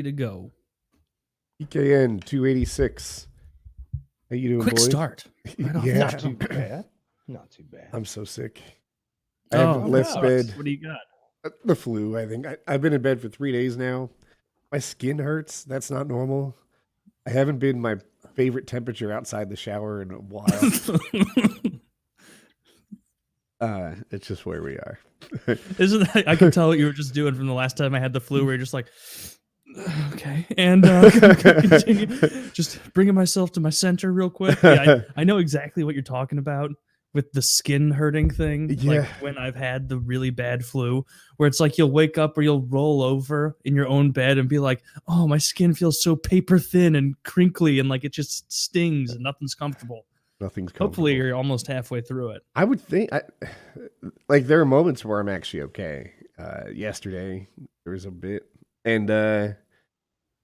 to go. EKN 286. How you doing, Quick boys? start. Right off Yeah. the jump. Not too bad. I'm so sick. I haven't left bed. What do you got? The flu, I think. I've been in bed for 3 days now. My skin hurts. That's not normal. I haven't been my favorite temperature outside the shower in a while. It's just where we are. Isn't that? I can tell what you were just doing from the last time I had the flu, where you're just like, okay, and continue. Just bringing myself to my center real quick. Yeah, I know exactly what you're talking about with the skin hurting thing. Yeah. Like when I've had the really bad flu, where it's like you'll wake up or you'll roll over in your own bed and be like, oh, my skin feels so paper thin and crinkly and like it just stings and nothing's comfortable. Nothing's comfortable. Hopefully you're almost halfway through it. I would think, like, there are moments where I'm actually okay. Yesterday, there was a bit. And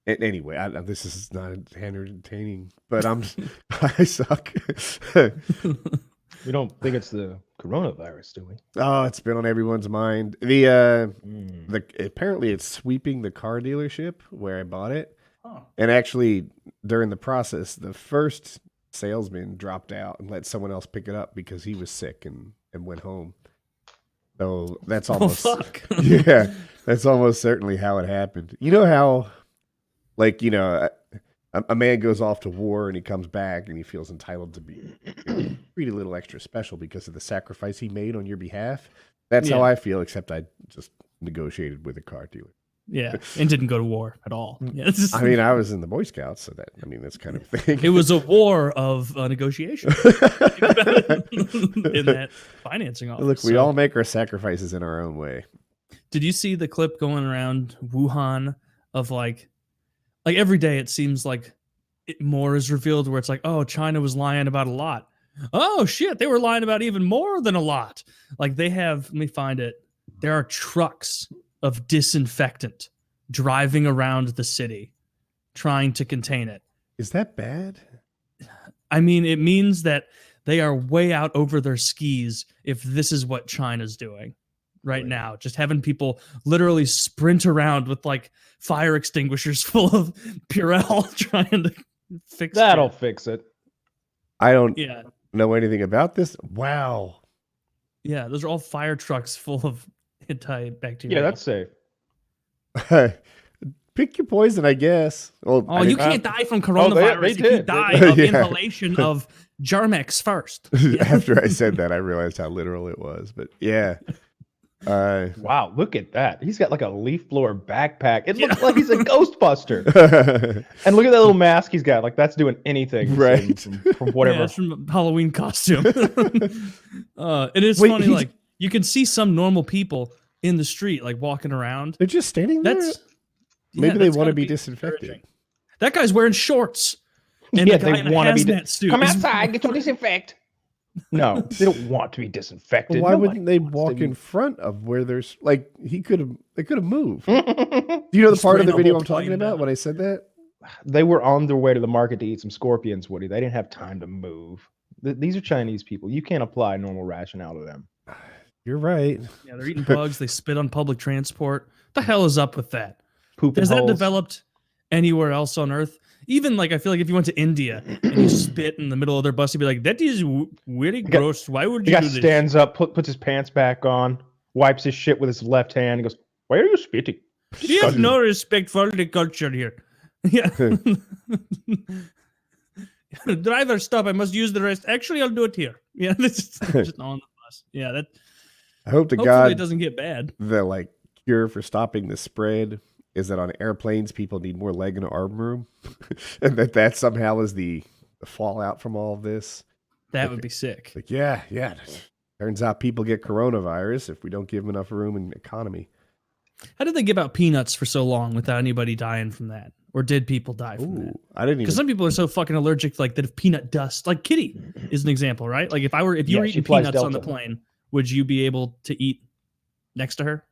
anyway, this is not entertaining, but I suck. We don't think it's the coronavirus, do we? Oh, it's been on everyone's mind. Apparently it's sweeping the car dealership where I bought it. Oh. And actually, during the process, the first salesman dropped out and let someone else pick it up because he was sick and went home. So that's almost yeah, that's almost certainly how it happened. You know how, like, you know, a man goes off to war and he comes back and he feels entitled to be treated a little extra special because of the sacrifice he made on your behalf. That's how I feel, except I just negotiated with a car dealer. Yeah, and didn't go to war at all. Yeah, I mean, I was in the Boy Scouts, so that's kind of thing. It was a war of negotiation in that financing office. Look, we all make our sacrifices in our own way. Did you see the clip going around Wuhan of like every day it seems like more is revealed where it's like, oh, China was lying about a lot. Oh, shit, they were lying about even more than a lot. Like they have, let me find it. There are trucks of disinfectant driving around the city trying to contain it. Is that bad? I mean, it means that they are way out over their skis if this is what China's doing right now. Just having people literally sprint around with like fire extinguishers full of Purell trying to fix That'll fix it. I don't know anything about this. Wow. Yeah, those are all fire trucks full of antibacterial. Yeah, that's safe. Pick your poison, I guess. Well, you can't die from coronavirus if you die of inhalation of Germex first. After I said that, I realized how literal it was. But yeah. Wow, look at that. He's got like a leaf blower backpack. It looks like he's a Ghostbuster. And look at that little mask he's got. Like that's doing anything right from whatever. Yeah, it's from a Halloween costume. It is funny, like you can see some normal people in the street, like walking around. They're just standing there. Maybe they want to be disinfected. That guy's wearing shorts. And yeah, the guy they want to be. suit. Come outside, get to disinfect. No, they don't want to be disinfected. Well, why wouldn't they walk in front of where there's like they could have moved? Do you know the part of the video I'm talking about when I said that? They were on their way to the market to eat some scorpions, Woody. They didn't have time to move. These are Chinese people. You can't apply normal rationale to them. You're right. Yeah, they're eating bugs. They spit on public transport. What the hell is up with that? Poop Has that holes. developed anywhere else on Earth? Even like I feel like if you went to India and you spit in the middle of their bus, you'd be like, "That is really gross. Why would you do this?" Stands up, puts his pants back on, wipes his shit with his left hand, and goes, "Why are you spitting? You have no respect for the culture here." Yeah. Driver, stop! I must use the rest. Actually, I'll do it here. Yeah, just on the bus. Yeah, that. I hope to hopefully God it doesn't get bad. The like cure for stopping the spread is that on airplanes people need more leg and arm room, and that somehow is the fallout from all of this. That would be sick. Like yeah. Turns out people get coronavirus if we don't give them enough room in the economy. How did they give out peanuts for so long without anybody dying from that? Or did people die from that? I didn't even. Because some people are so fucking allergic, like that. If peanut dust, like Kitty, is an example, right? Like if you were eating peanuts on the plane, would you be able to eat next to her?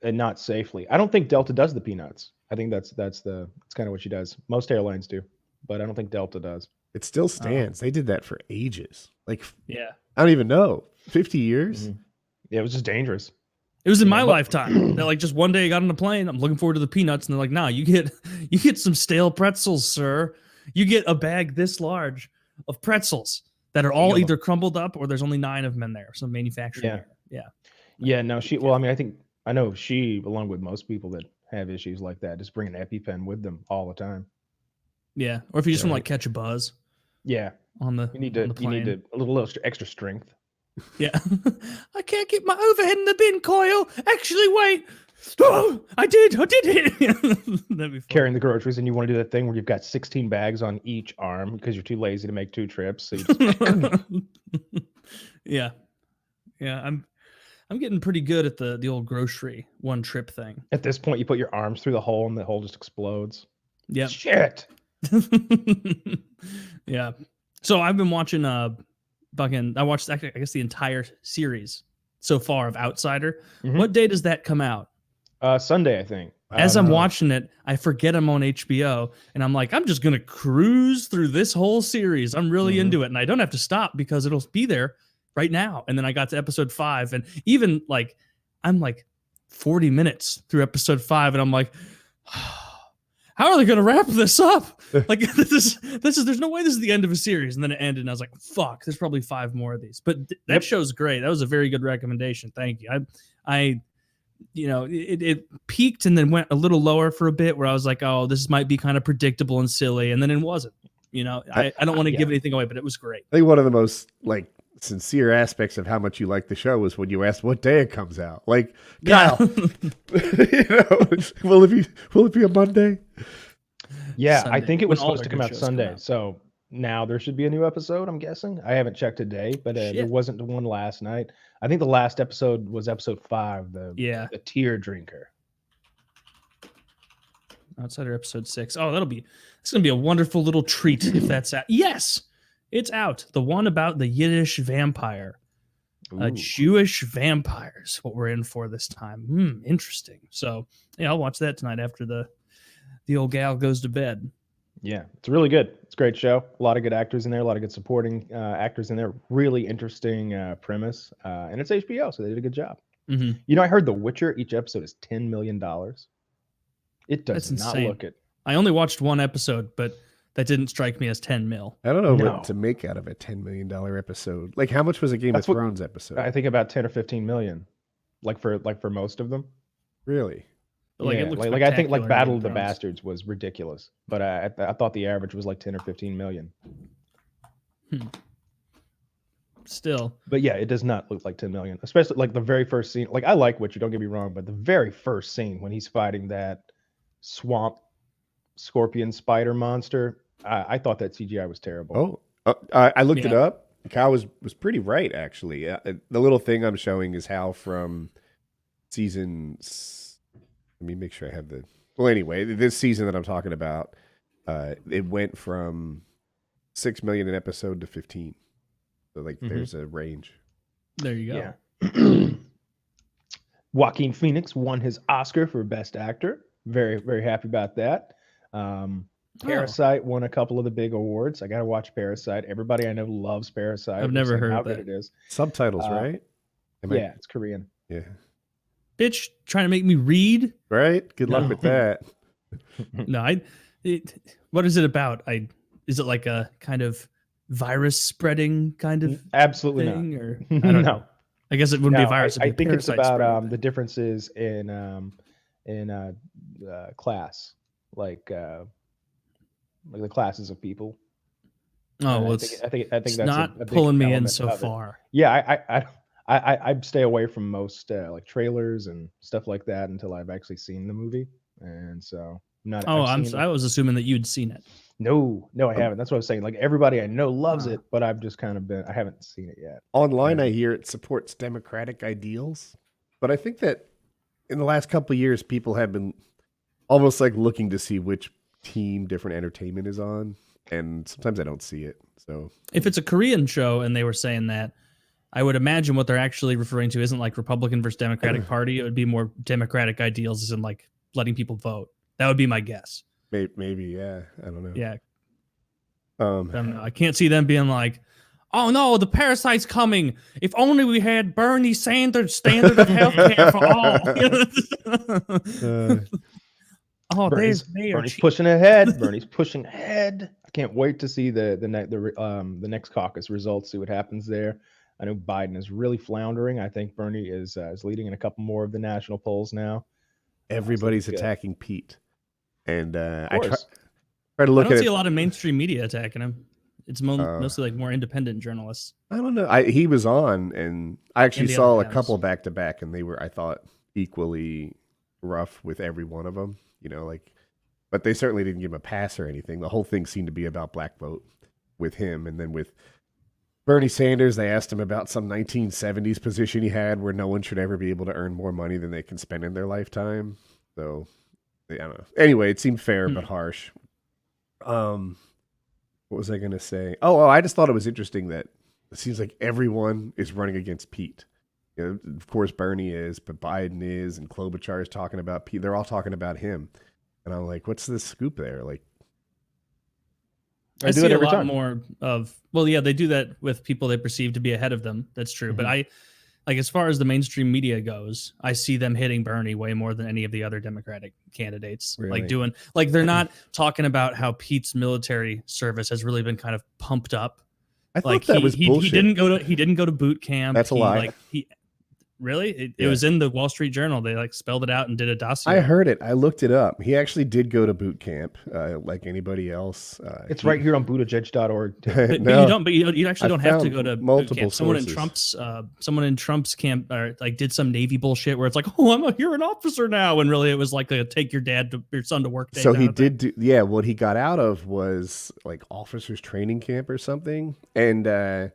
And not safely. I don't think Delta does the peanuts. I think that's kind of what she does. Most airlines do, but I don't think Delta does. It still stands. They did that for ages. Like yeah, I don't even know, 50 years. Mm-hmm. Yeah, it was just dangerous. It was in my lifetime. That like just one day I got on a plane. I'm looking forward to the peanuts, and they're like, "Nah, you get some stale pretzels, sir. You get a bag this large of pretzels that are all either crumbled up or there's only 9 of them in there. Some manufacturing error." Yeah. No, she. Well, I mean, I know she, along with most people that have issues like that, just bring an EpiPen with them all the time. Yeah, or if you just want to like catch a buzz. Yeah, on the you need a little extra strength. Yeah. I can't get my overhead in the bin, Coil. Actually, wait. Oh, I did it. That'd be fun. Carrying the groceries, and you want to do that thing where you've got 16 bags on each arm because you're too lazy to make 2 trips. So you just... Yeah. I'm getting pretty good at the old grocery one trip thing. At this point, you put your arms through the hole, and the hole just explodes. Yeah. Shit. Yeah. So I've been watching I watched I guess the entire series so far of Outsider. Mm-hmm. What day does that come out? Sunday, I think. As I'm watching it, I forget I'm on HBO, and I'm like, I'm just gonna cruise through this whole series. I'm really into it, and I don't have to stop because it'll be there right now. And then I got to episode 5, and even like I'm like 40 minutes through episode 5, and I'm like, how are they gonna wrap this up? Like this is there's no way this is the end of a series. And then it ended, and I was like, fuck, there's probably 5 more of these. But that show's great. That was a very good recommendation. Thank you. I it peaked and then went a little lower for a bit where I was like, oh, this might be kind of predictable and silly, and then it wasn't. I don't want to give anything away, but it was great. I think one of the most like sincere aspects of how much you like the show was when you asked what day it comes out. Like, Kyle, will it be a Monday? Yeah, Sunday. I think it was supposed to come out shows Sunday. come out. So now there should be a new episode, I'm guessing. I haven't checked today, but there wasn't the one last night. I think the last episode was episode 5, the tear drinker. Outsider episode 6. Oh, it's gonna be a wonderful little treat if that's out. Yes, it's out. The one about the Yiddish vampire. Jewish vampires, what we're in for this time. Interesting. So yeah, I'll watch that tonight after the old gal goes to bed. Yeah, it's really good. It's a great show. A lot of good actors in there, a lot of good supporting actors in there. Really interesting premise. And it's HBO, so they did a good job. Mm-hmm. I heard The Witcher, each episode is $10 million. It does not look it. I only watched one episode, but that didn't strike me as 10 mil. I don't know what to make out of a $10 million episode. Like, how much was a Game of Thrones episode? I think about 10 or 15 million. Like for most of them. Really? Like, yeah, it looks like I think like Battle of the Thrones. Bastards was ridiculous, but I thought the average was like 10 or 15 million. Still, but yeah, it does not look like 10 million, especially like the very first scene. Like I like Witcher, don't get me wrong, but the very first scene when he's fighting that swamp scorpion spider monster, I thought that CGI was terrible. I looked it up. Kyle was pretty right, actually. The little thing I'm showing is how from seasons. Let me make sure I have the. Well, anyway, this season that I'm talking about, it went from 6 million an episode to 15. So like, there's a range. There you go. Yeah. Joaquin Phoenix won his Oscar for Best Actor. Very, very happy about that. Parasite won a couple of the big awards. I got to watch Parasite. Everybody I know loves Parasite. I've never heard how of that. good it is. Subtitles, right? It's Korean. Yeah. Bitch, trying to make me read. Right? Good luck with that. No, what is it about? Is it like a kind of virus spreading kind of absolutely thing, not. or I don't know. I guess it wouldn't be a virus. I think it's about the differences in class, like the classes of people. Oh, well, I think that's not a big pulling me in element so of it. far. Yeah, I stay away from most like trailers and stuff like that until I've actually seen the movie, and so not. I was assuming that you'd seen it. No, I haven't. That's what I was saying. Like everybody I know loves it, but I've just kind of I haven't seen it yet. Online, I hear it supports democratic ideals, but I think that in the last couple of years, people have been almost like looking to see which team different entertainment is on, and sometimes I don't see it. So if it's a Korean show and they were saying that, I would imagine what they're actually referring to isn't like Republican versus Democratic Party. It would be more democratic ideals, as in like letting people vote. That would be my guess. Maybe, yeah. I don't know. Yeah. I don't know. I can't see them being like, oh no, the parasite's coming. If only we had Bernie Sanders' standard of healthcare for all. Oh, Bernie's pushing ahead. Bernie's pushing ahead. I can't wait to see the next caucus results. See what happens there. I know Biden is really floundering. I think Bernie is leading in a couple more of the national polls now. Everybody's attacking Pete, and I try to I look don't at see a lot of mainstream media attacking him. It's mostly like more independent journalists. I don't know. He was on, and I actually saw a couple back to back, and they were, I thought, equally rough with every one of them. You know, like, but they certainly didn't give him a pass or anything. The whole thing seemed to be about black vote with him, and then with Bernie Sanders, they asked him about some 1970s position he had where no one should ever be able to earn more money than they can spend in their lifetime. So, I don't know. Anyway, it seemed fair but harsh. What was I going to say? Oh, I just thought it was interesting that it seems like everyone is running against Pete. You know, of course, Bernie is, but Biden is, and Klobuchar is talking about Pete. They're all talking about him. And I'm like, what's the scoop there? Like, I see a lot more of, well, yeah, they do that with people they perceive to be ahead of them. That's true. But like, as far as the mainstream media goes, I see them hitting Bernie way more than any of the other Democratic candidates. Really? They're not talking about how Pete's military service has really been kind of pumped up. I thought that was bullshit. He didn't go to boot camp. That's a lie. Really? It was in the Wall Street Journal. They like spelled it out and did a dossier. I heard it. I looked it up. He actually did go to boot camp, like anybody else. It's right here on Buttigieg.org. But you actually don't have to go to multiple boot camp. Someone in Trump's camp did some Navy bullshit where it's like, oh, you're an officer now, and really it was like a take your son to work day. So he did do, yeah. What he got out of was like officers training camp or something, and.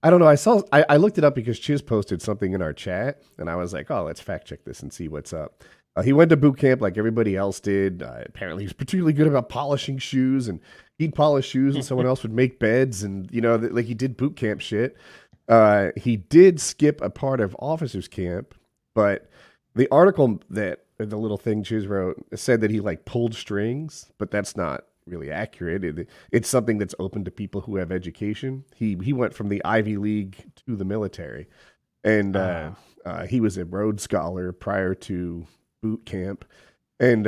I don't know. I looked it up because Chiz posted something in our chat, and I was like, oh, let's fact check this and see what's up. He went to boot camp like everybody else did. Apparently, he's particularly good about polishing shoes, and he'd polish shoes, and someone else would make beds, and like he did boot camp shit. He did skip a part of officers camp, but the article the little thing Chiz wrote said that he like pulled strings, but that's not really accurate. It's something that's open to people who have education. He went from the Ivy League to the military, and he was a Rhodes Scholar prior to boot camp, and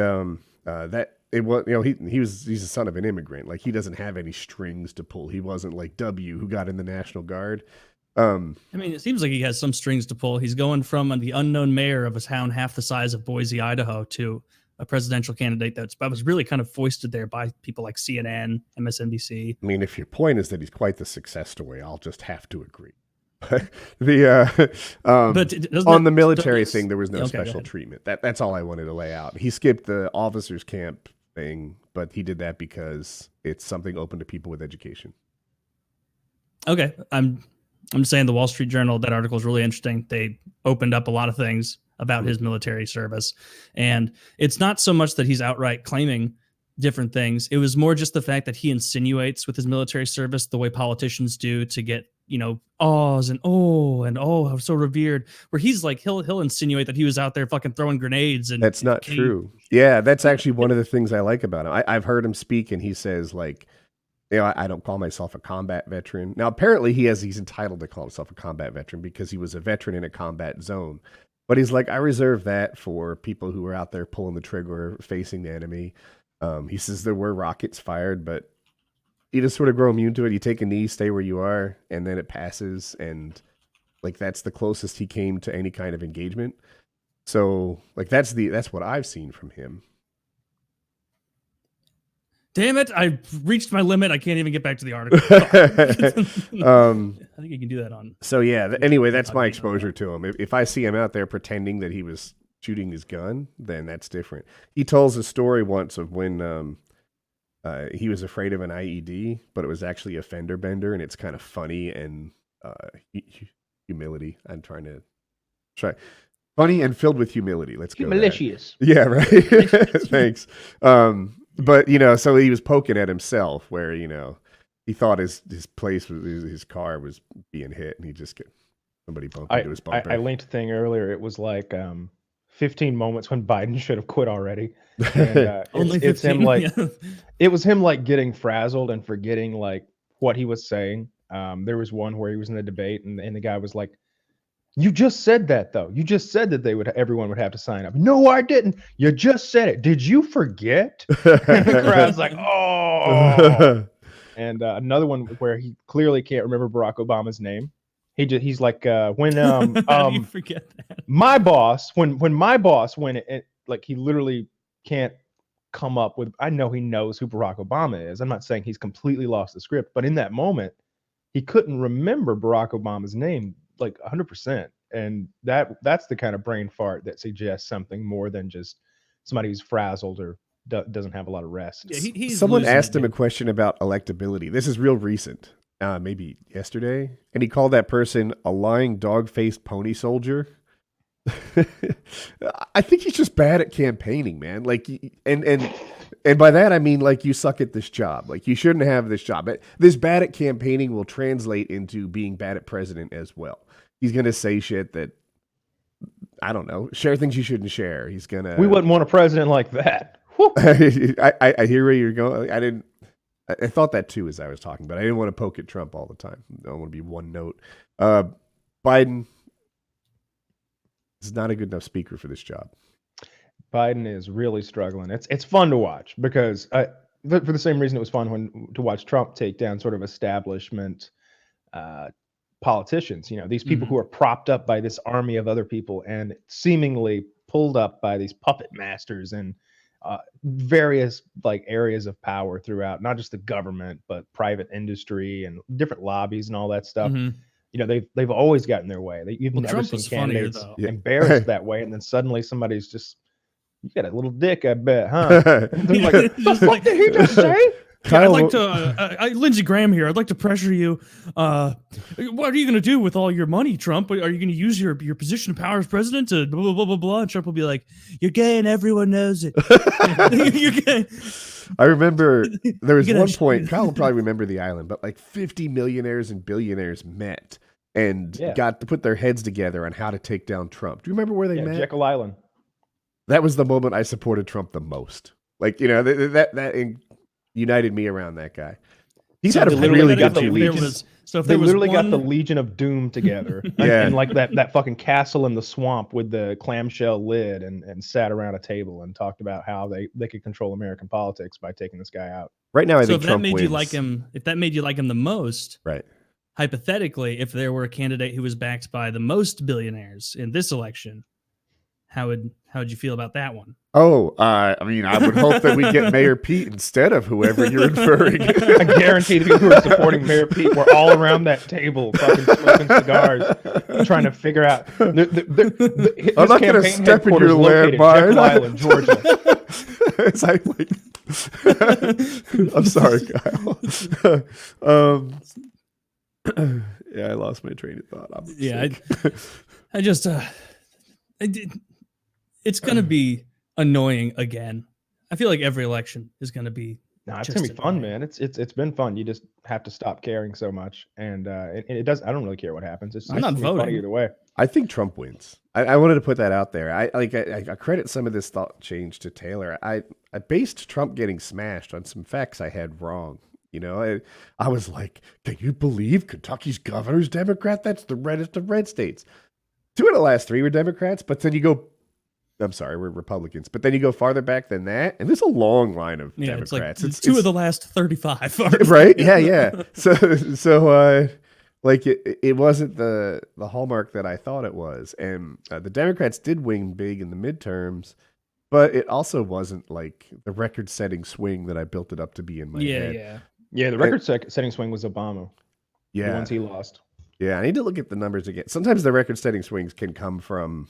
he's the son of an immigrant. Like, he doesn't have any strings to pull. He wasn't like W, who got in the National Guard. I mean, it seems like he has some strings to pull. He's going from the unknown mayor of a town half the size of Boise, Idaho, to a presidential candidate that was really kind of foisted there by people like CNN, MSNBC. I mean, if your point is that he's quite the success story, I'll just have to agree. On the military thing, there was no special treatment. That's all I wanted to lay out. He skipped the officers camp thing, but he did that because it's something open to people with education. Okay, I'm saying the Wall Street Journal, that article is really interesting. They opened up a lot of things about his military service. And it's not so much that he's outright claiming different things. It was more just the fact that he insinuates with his military service the way politicians do to get, awes and I'm so revered, where he's like, he'll insinuate that he was out there fucking throwing grenades. And that's not true. Yeah, that's actually one of the things I like about him. I've heard him speak, and he says, like, I don't call myself a combat veteran. Now, apparently he's entitled to call himself a combat veteran because he was a veteran in a combat zone. But he's like, I reserve that for people who are out there pulling the trigger, facing the enemy. He says there were rockets fired, but you just sort of grow immune to it. You take a knee, stay where you are, and then it passes. And like, that's the closest he came to any kind of engagement. So like, that's what I've seen from him. Damn it, I reached my limit. I can't even get back to the article. I think you can do that on. So yeah, anyway, that's my exposure to him. If I see him out there pretending that he was shooting his gun, then that's different. He tells a story once of when he was afraid of an IED, but it was actually a fender bender, and it's kind of funny and humility. I'm trying to try. Funny and filled with humility. Let's go. Malicious. Yeah, right. Thanks. But, so he was poking at himself where, he thought his place was, his car was being hit, and he just get somebody bumped into his bumper. I linked a thing earlier. It was like 15 moments when Biden should have quit already. And, it's him like, it was him like getting frazzled and forgetting like what he was saying. There was one where he was in a debate, and the guy was like, "You just said that, though. You just said that everyone would have to sign up." "No, I didn't. You just said it. Did you forget?" And the crowd's like, "Oh." And another one where he clearly can't remember Barack Obama's name. He's like, when How do you forget that? my boss, when it, like, he literally can't come up with. I know he knows who Barack Obama is. I'm not saying he's completely lost the script, but in that moment, he couldn't remember Barack Obama's name like 100%. And that's the kind of brain fart that suggests something more than just somebody who's frazzled or doesn't have a lot of rest. Yeah, someone asked him a question about electability. This is real recent, maybe yesterday, and he called that person a lying dog-faced pony soldier. I think he's just bad at campaigning, man. Like, and by that I mean, like, you suck at this job. Like, you shouldn't have this job. But this bad at campaigning will translate into being bad at president as well. He's gonna say shit that, I don't know, share things you shouldn't share. He's gonna. We wouldn't want a president like that. I hear where you're going. I thought that too as I was talking, but I didn't want to poke at Trump all the time. I don't want to be one note. Biden is not a good enough speaker for this job. Biden is really struggling. It's fun to watch because for the same reason it was fun to watch Trump take down sort of establishment politicians. You know, these people who are propped up by this army of other people and seemingly pulled up by these puppet masters and various like areas of power throughout, not just the government, but private industry and different lobbies and all that stuff. You know, they've always gotten their way. You've never Trump seen was funnier, candidates though. embarrassed that way, and then suddenly somebody's just, "You got a little dick, I bet, huh?" They're like, "The fuck did he just say?" I'd like to, Lindsey Graham here. I'd like to pressure you. What are you going to do with all your money, Trump? Are you going to use your position of power as president to blah, blah, blah, blah, blah? And Trump will be like, "You're gay and everyone knows it." You're gay. I remember there was one point, Kyle will probably remember the island, but like 50 millionaires and billionaires met and got to put their heads together on how to take down Trump. Do you remember where they met? Jekyll Island. That was the moment I supported Trump the most. Like, you know, that united me around that guy. He's had a really good 2 weeks. So if they literally got the Legion of Doom together, and like that fucking castle in the swamp with the clamshell lid, and sat around a table and talked about how they could control American politics by taking this guy out. Right now, I think if Trump that made wins. you like him, if that made you like him the most, right? Hypothetically, if there were a candidate who was backed by the most billionaires in this election, how would you feel about that one? Oh, I mean, I would hope that we get Mayor Pete instead of whoever you're inferring. I guarantee the people who are supporting Mayor Pete were all around that table, fucking smoking cigars, trying to figure out. I'm not going to step in your landmine, Island, Georgia. It's like, I'm sorry, Kyle. Yeah, I lost my train of thought. I just, it's going to be annoying again. I feel like every election is going to be. No, it's gonna be fun, man. It's been fun. You just have to stop caring so much, and it does. I don't really care what happens. I'm not voting either way. I think Trump wins. I wanted to put that out there. I credit some of this thought change to Taylor. I based Trump getting smashed on some facts I had wrong. You know, I was like, can you believe Kentucky's governor's Democrat? That's the reddest of red states. 2 of the last 3 were Democrats, but then you go, I'm sorry, we're Republicans. But then you go farther back than that, and there's a long line of Democrats. It's 2 of the last 35. Right? Yeah. So like it wasn't the hallmark that I thought it was. And the Democrats did win big in the midterms, but it also wasn't like the record-setting swing that I built it up to be in my head. Yeah, the record-setting swing was Obama. Yeah. The ones he lost. Yeah, I need to look at the numbers again. Sometimes the record-setting swings can come from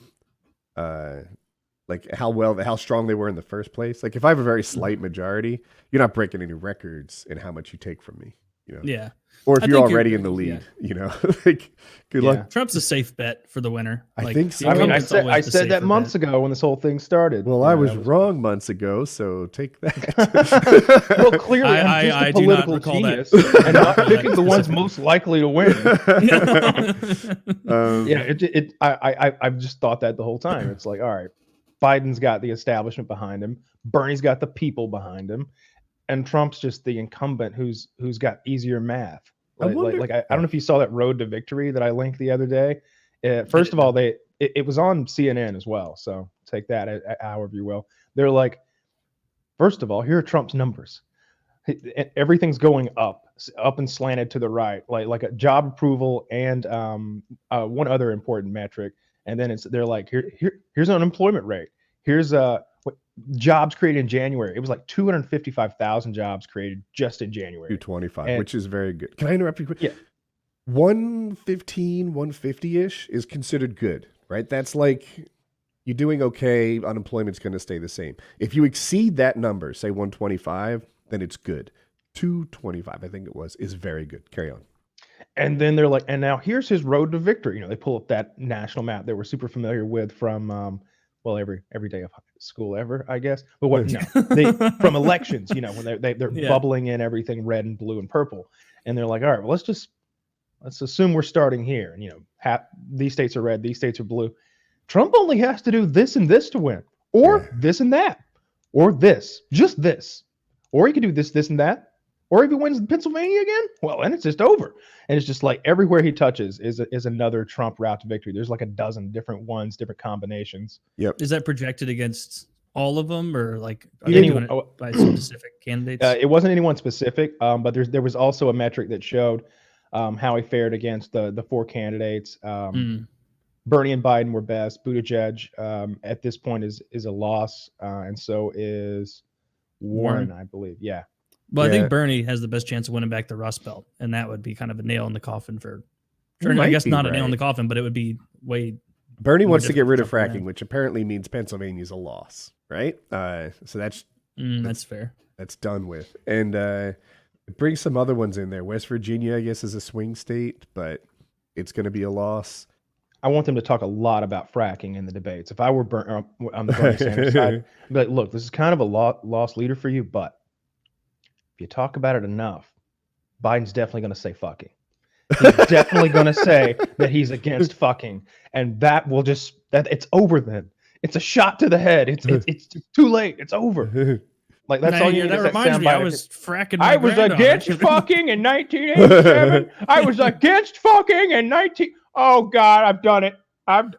like how strong they were in the first place. Like if I have a very slight majority, you're not breaking any records in how much you take from me. You know? Yeah. Or if you're already in the lead, you know, like good luck. Trump's a safe bet for the winner. I think so. I mean, I said that months ago when this whole thing started. Well, I was wrong months ago, so take that. Well, clearly I'm just a political genius and not picking the ones most likely to win. I've just thought that the whole time. It's like, all right, Biden's got the establishment behind him, Bernie's got the people behind him, and Trump's just the incumbent who's got easier math. I wonder. I don't know if you saw that Road to Victory that I linked the other day. First of all, it was on CNN as well, so take that however you will. They're like, first of all, here are Trump's numbers. Everything's going up and slanted to the right, like a job approval and one other important metric. And then they're like, here's an unemployment rate. Here's what jobs created in January. It was like 255,000 jobs created just in January. 225, which is very good. Can I interrupt you quick? Yeah. 115, 150-ish is considered good, right? That's like you're doing okay. Unemployment's going to stay the same. If you exceed that number, say 125, then it's good. 225, I think it was, is very good. Carry on. And then they're like, and now here's his road to victory. They pull up that national map that we're super familiar with from, every day of school ever, I guess. But what? No, from elections. When they're bubbling in everything red and blue and purple, and they're like, all right, well, let's assume we're starting here. And these states are red, these states are blue. Trump only has to do this and this to win, or this and that, or just this, or he could do this, this and that. Or if he wins Pennsylvania again, well, then it's just over. And it's just like everywhere he touches is another Trump route to victory. There's like a dozen different ones, different combinations. Yep. Is that projected against all of them, or like are they doing it by specific candidates? It wasn't anyone specific, but there was also a metric that showed how he fared against the four candidates. Bernie and Biden were best. Buttigieg at this point is a loss, and so is Warren, I believe. Yeah. Well, I think Bernie has the best chance of winning back the Rust Belt, and that would be kind of a nail in the coffin for. I guess not a nail in the coffin, but it would be way. Bernie wants to get rid of fracking, which apparently means Pennsylvania's a loss, right? So that's fair. That's done with, and bring some other ones in there. West Virginia, I guess, is a swing state, but it's going to be a loss. I want them to talk a lot about fracking in the debates. If I were on the Bernie Sanders side, but look, this is kind of a lost leader for you, but if you talk about it enough, Biden's definitely going to say fucking. He's definitely going to say that he's against fucking, and that will it's over then. It's a shot to the head. It's too late. It's over. Like that's all you need. That reminds me, I was fracking. I was against fucking in 1987. I was against fucking in 19. Oh God, I've done it.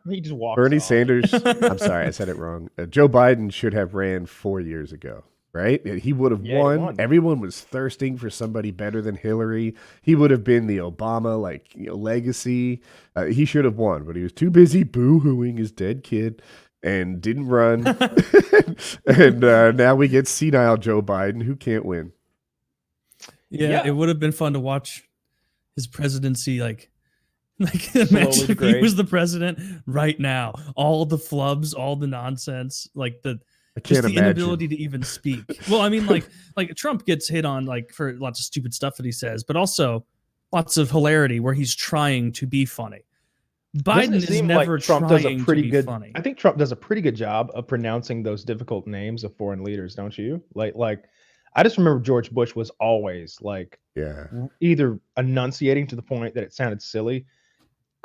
He just walks. Bernie off. Sanders. I'm sorry, I said it wrong. Joe Biden should have ran 4 years ago. Right? He would have won. He won. Everyone was thirsting for somebody better than Hillary. He would have been the Obama legacy. He should have won, but he was too busy boo-hooing his dead kid and didn't run. And now we get senile Joe Biden who can't win. Yeah, it would have been fun to watch his presidency imagine if he was the president right now. All the flubs, all the nonsense, just the inability to even speak. Well, I mean, like Trump gets hit on for lots of stupid stuff that he says, but also lots of hilarity where he's trying to be funny. Biden is never Trump trying does a pretty to be good. funny. I think Trump does a pretty good job of pronouncing those difficult names of foreign leaders, don't you? Like, I just remember George Bush was always either enunciating to the point that it sounded silly.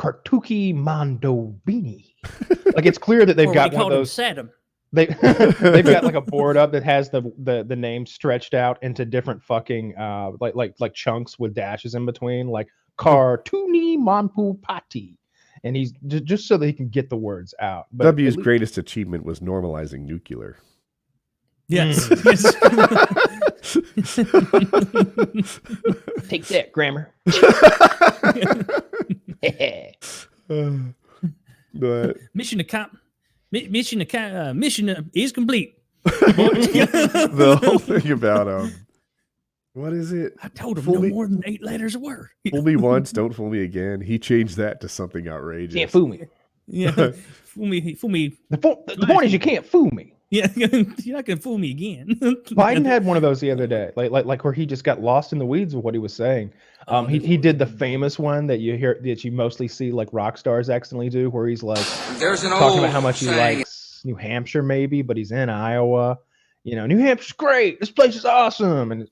Kartuki Mondobini. It's clear that they've got one of those. Saddam. They've got a board up that has the name stretched out into different fucking like chunks with dashes in between, like Kartuni Manpupati, and he's just so that he can get the words out. But W's greatest achievement was normalizing nuclear. Yes. Take that, grammar. But mission is complete. The whole thing about what is it? I told him no more than 8 letters a word. Fool me once, don't fool me again. He changed that to something outrageous. Can't fool me. Yeah, fool me. The point is you can't fool me. Yeah, you're not gonna fool me again. Biden had one of those the other day, like where he just got lost in the weeds of what he was saying. He did the famous one that you mostly see rock stars accidentally do, where he's talking about how much he likes New Hampshire, maybe, but he's in Iowa. New Hampshire's great. This place is awesome, and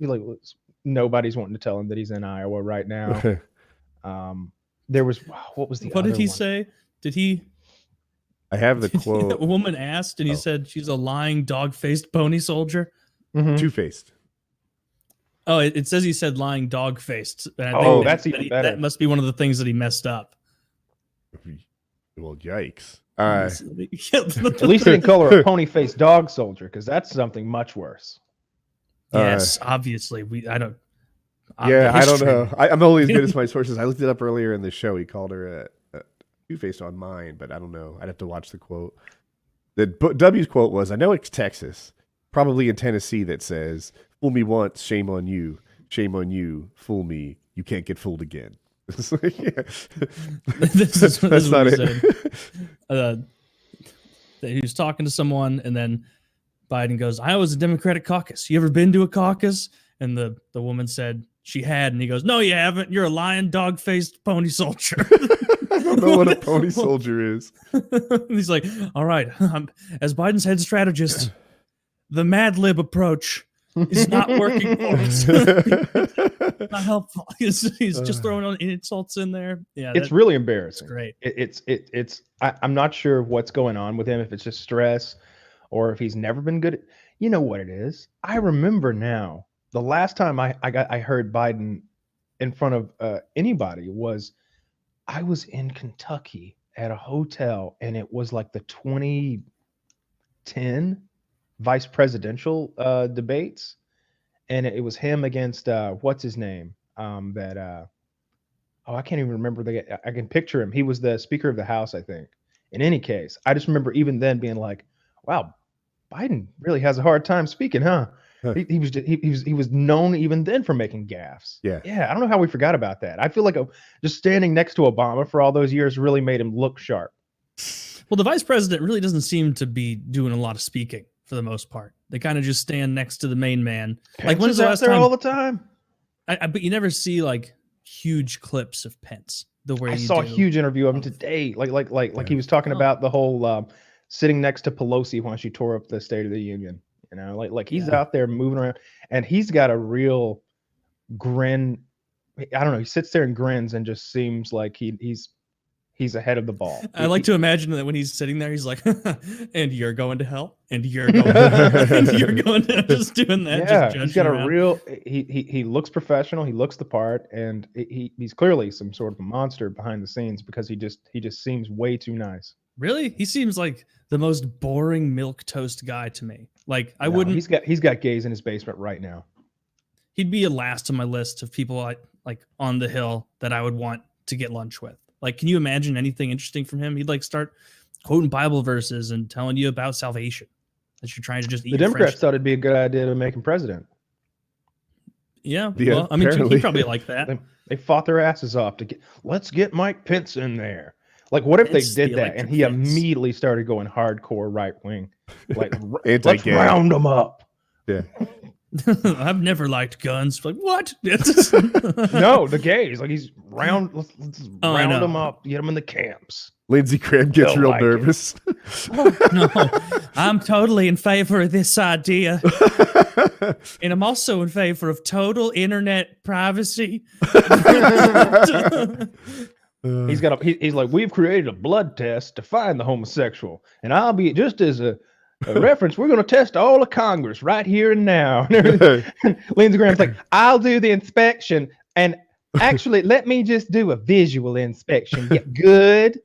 nobody's wanting to tell him that he's in Iowa right now. There was what was the what other did he one? say? Did he? I have the quote. A woman asked, and he said she's a lying, dog-faced pony soldier. Two-faced. Oh, it says he said lying dog faced. Oh, that's even better. That must be one of the things that he messed up. Well, yikes. At least he didn't call her a pony faced dog soldier, because that's something much worse. Yes, obviously. I don't know. I'm only as good as my sources. I looked it up earlier in the show. He called her a two-faced on mine, but I don't know. I'd have to watch the quote. The W's quote was, "I know it's Texas, probably in Tennessee, that says, 'Fool me once, shame on you. Shame on you. Fool me, you can't get fooled again.'" It's like, yeah. this is what he not said. He was talking to someone, and then Biden goes, "Iowa's a Democratic caucus. You ever been to a caucus?" And the woman said she had, and he goes, "No, you haven't. You're a lying dog-faced pony soldier." I don't know what a pony soldier is. He's like, "All right, as Biden's head strategist, the Mad Lib approach is not working for us. Not helpful. He's just throwing on insults in there. Yeah, it's really embarrassing. Great. I'm not sure what's going on with him, if it's just stress or if he's never been good. You know what it is? I remember now. The last time I heard Biden in front of anybody was, I was in Kentucky at a hotel, and it was like the 2010 vice presidential debates, and it was him against what's his name? I can't even remember I can picture him. He was the Speaker of the House, I think. In any case, I just remember even then being like, "Wow, Biden really has a hard time speaking, huh?" He was known even then for making gaffes. Yeah. I don't know how we forgot about that. I feel like just standing next to Obama for all those years really made him look sharp. Well, the vice president really doesn't seem to be doing a lot of speaking for the most part. They kind of just stand next to the main man. Pence like, when's the last there time? All the time. But you never see like huge clips of Pence the way I saw a huge interview of him today. Like he was talking about the whole sitting next to Pelosi when she tore up the State of the Union. You know, like he's out there moving around, and he's got a real grin. I don't know. He sits there and grins and just seems like he's ahead of the ball. I like to imagine that when he's sitting there, he's like, "And you're going to hell, and you're going to hell, and you're going to," just doing that. Yeah, just he's got around. a real. He looks professional. He looks the part, and he's clearly some sort of a monster behind the scenes, because he just seems way too nice. Really, he seems like the most boring milquetoast guy to me. Like, I wouldn't. He's got gays in his basement right now. He'd be a last on my list of people like on the Hill that I would want to get lunch with. Like, can you imagine anything interesting from him? He'd like start quoting Bible verses and telling you about salvation, that you're trying to just eat. The Democrats thought it'd be a good idea to make him president. Yeah, well, I mean, he probably like that. They fought their asses off let's get Mike Pence in there. Like, what if they did that and he immediately started going hardcore right wing? Like, let's round them up. Yeah. I've never liked guns. Like, what? No, the gays. Like, let's round them up, get them in the camps. Lindsey Graham gets real nervous. No, I'm totally in favor of this idea. And I'm also in favor of total internet privacy. He's like, we've created a blood test to find the homosexual, and I'll be just as a reference. We're going to test all of Congress right here and now. Lindsey Graham's like, I'll do the inspection, and actually, let me just do a visual inspection. Yeah, good.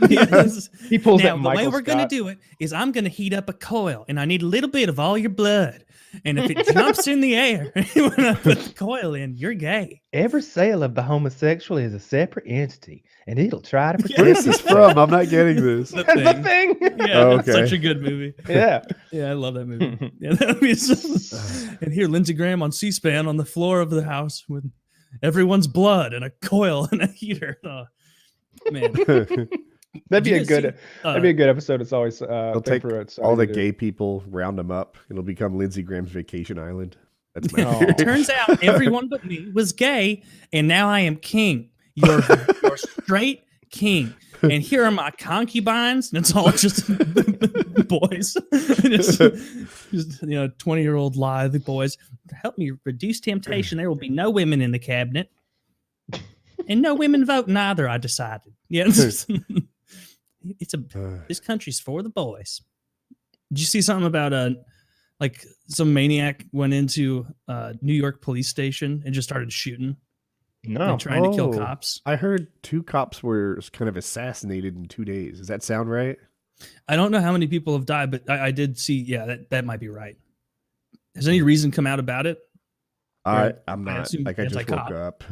Yes. He pulls now, that. The way we're going to do it is I'm going to heat up a coil, and I need a little bit of all your blood. And if it jumps in the air when I put the coil in, you're gay. Every cell of the homosexual is a separate entity, and it'll try to protect. Where's this from? I'm not getting this. The thing. Yeah, it's such a good movie. Yeah. Yeah, I love that movie. Yeah, and here, Lindsey Graham on C-SPAN on the floor of the house with everyone's blood and a coil and a heater. Oh, man. That'd be a good episode. It's always they'll take all the gay people, round them up. It'll become Lindsey Graham's vacation island. That's my Turns out everyone but me was gay, and now I am king. You're straight king. And here are my concubines, and it's all just boys. just 20-year-old lie, the boys. To help me reduce temptation, there will be no women in the cabinet. And no women voting either, I decided. Yeah. This country's for the boys. Did you see something about like some maniac went into New York police station and just started shooting, No. trying to kill cops. I heard 2 cops were kind of assassinated in 2 days. Does that sound right? I don't know how many people have died, but I did see. Yeah, that might be right. Has any reason come out about it? I'm not. Like, I just woke up.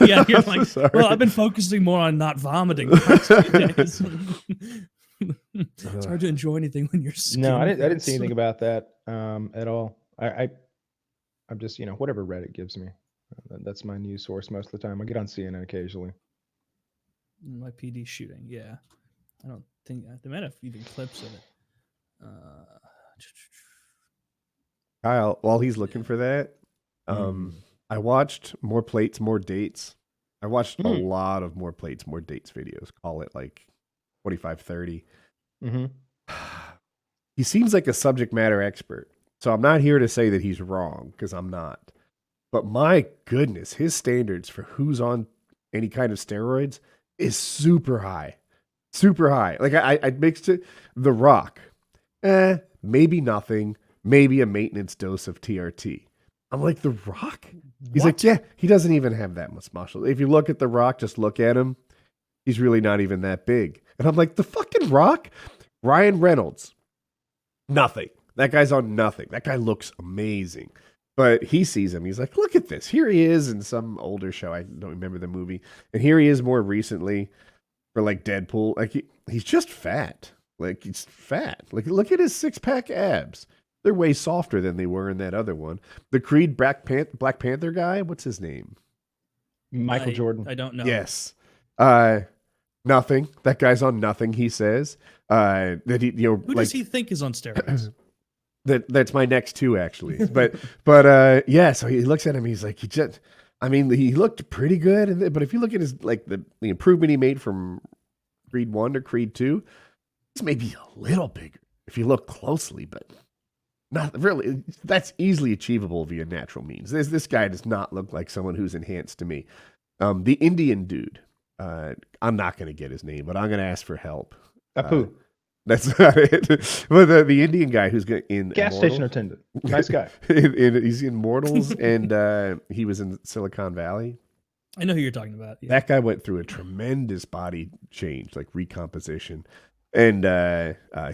Yeah, you're like, well, I've been focusing more on not vomiting the past few days. It's hard to enjoy anything when you're sick. No, I didn't see anything about that at all. I'm just, whatever Reddit gives me. That's my news source most of the time. I get on CNN occasionally. My PD shooting, yeah. I don't think they might have even clips of it. Kyle, while he's looking for that, I watched More Plates, More Dates. I watched a lot of More Plates, More Dates videos. Call it like 25, 30. He seems like a subject matter expert. So I'm not here to say that he's wrong, because I'm not. But my goodness, his standards for who's on any kind of steroids is super high. Super high. Like I mixed it. The Rock. Maybe nothing. Maybe a maintenance dose of TRT. I'm like, The Rock? He's like, yeah, he doesn't even have that much muscle. If you look at The Rock, just look at him. He's really not even that big. And I'm like, the fucking Rock? Ryan Reynolds. Nothing. That guy's on nothing. That guy looks amazing. But he sees him. He's like, look at this. Here he is in some older show. I don't remember the movie. And here he is more recently for like Deadpool. Like he's just fat. Like he's fat. Like look at his 6-pack abs. They're way softer than they were in that other one. The Creed Black Panther guy, what's his name? Michael Jordan. I don't know. Yes. Nothing. That guy's on nothing, he says. That he, Who like, does he think is on steroids? That's my next 2 actually. But yeah, so he looks at him, he's like, he looked pretty good, but if you look at his like the improvement he made from Creed 1 to Creed 2, he's maybe a little bigger if you look closely, but not really. That's easily achievable via natural means. This guy does not look like someone who's enhanced to me. The Indian dude, I'm not going to get his name, but I'm going to ask for help. Apu. That's not it. But the Indian guy who's in gas station attendant, nice guy. He's in Mortals, and he was in Silicon Valley. I know who you're talking about. Yeah. That guy went through a tremendous body change, like recomposition, and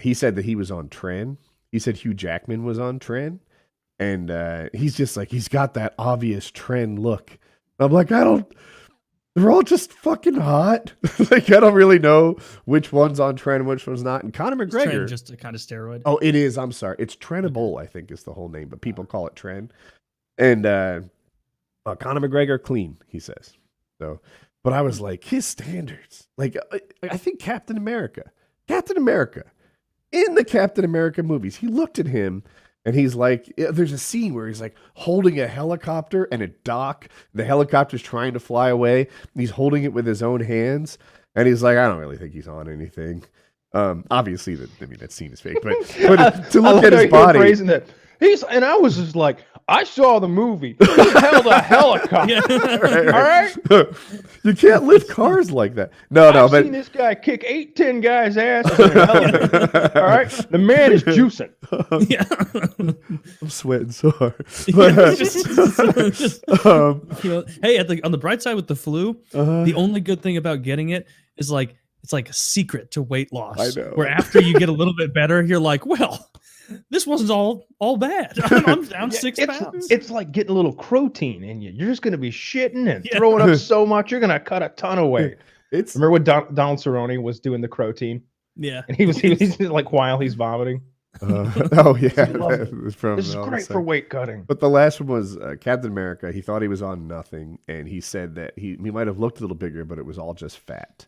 he said that he was on tren. He said Hugh Jackman was on tren, and he's just like, he's got that obvious tren look. I'm like, they're all just fucking hot. Like, I don't really know which one's on tren and which one's not. And Conor McGregor. Tren just a kind of steroid. Oh, it is. I'm sorry. It's Trenable, I think is the whole name, but people call it tren. And Conor McGregor, clean, he says. So, but I was like, his standards. Like, I think Captain America, in the Captain America movies, he looked at him and he's like, there's a scene where he's like holding a helicopter and a dock. The helicopter's trying to fly away. And he's holding it with his own hands. And he's like, I don't really think he's on anything. Obviously, that scene is fake, but to look at his body. And I was just like, I saw the movie. He held a helicopter. Yeah. All right? You can't lift cars like that. No, I've but seen this guy kick 8-10 guys' asses in an elevator. All right? The man is juicing. Yeah. I'm sweating so hard. Hey, on the bright side with the flu, the only good thing about getting it is like it's like a secret to weight loss. I know. Where after you get a little bit better, you're like, well, this wasn't all bad. I'm down 6 pounds. It's like getting a little croatine in you. You're just going to be shitting and throwing up so much, you're going to cut a ton of weight. Remember when Donald Cerrone was doing the croatine? Yeah. And he's like, while he's vomiting. Oh, yeah. This is great for weight cutting. But the last one was Captain America. He thought he was on nothing, and he said that he might have looked a little bigger, but it was all just fat.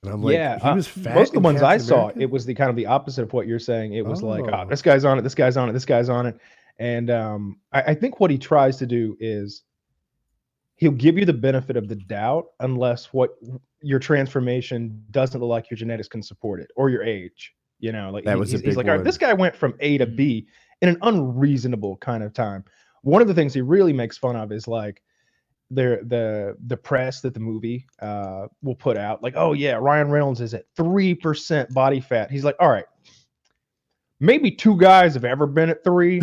And I'm like, he was fat. Most of the ones Captain I saw, America? it was the kind of the opposite of what you're saying. It was like, this guy's on it, this guy's on it, this guy's on it. And I think what he tries to do is he'll give you the benefit of the doubt unless what your transformation doesn't look like your genetics can support it or your age. You know, like he's like, all right, this guy went from A to B in an unreasonable kind of time. One of the things he really makes fun of is like the press that the movie will put out, like, oh yeah, Ryan Reynolds is at 3% body fat. He's like, all right, maybe 2 guys have ever been at 3.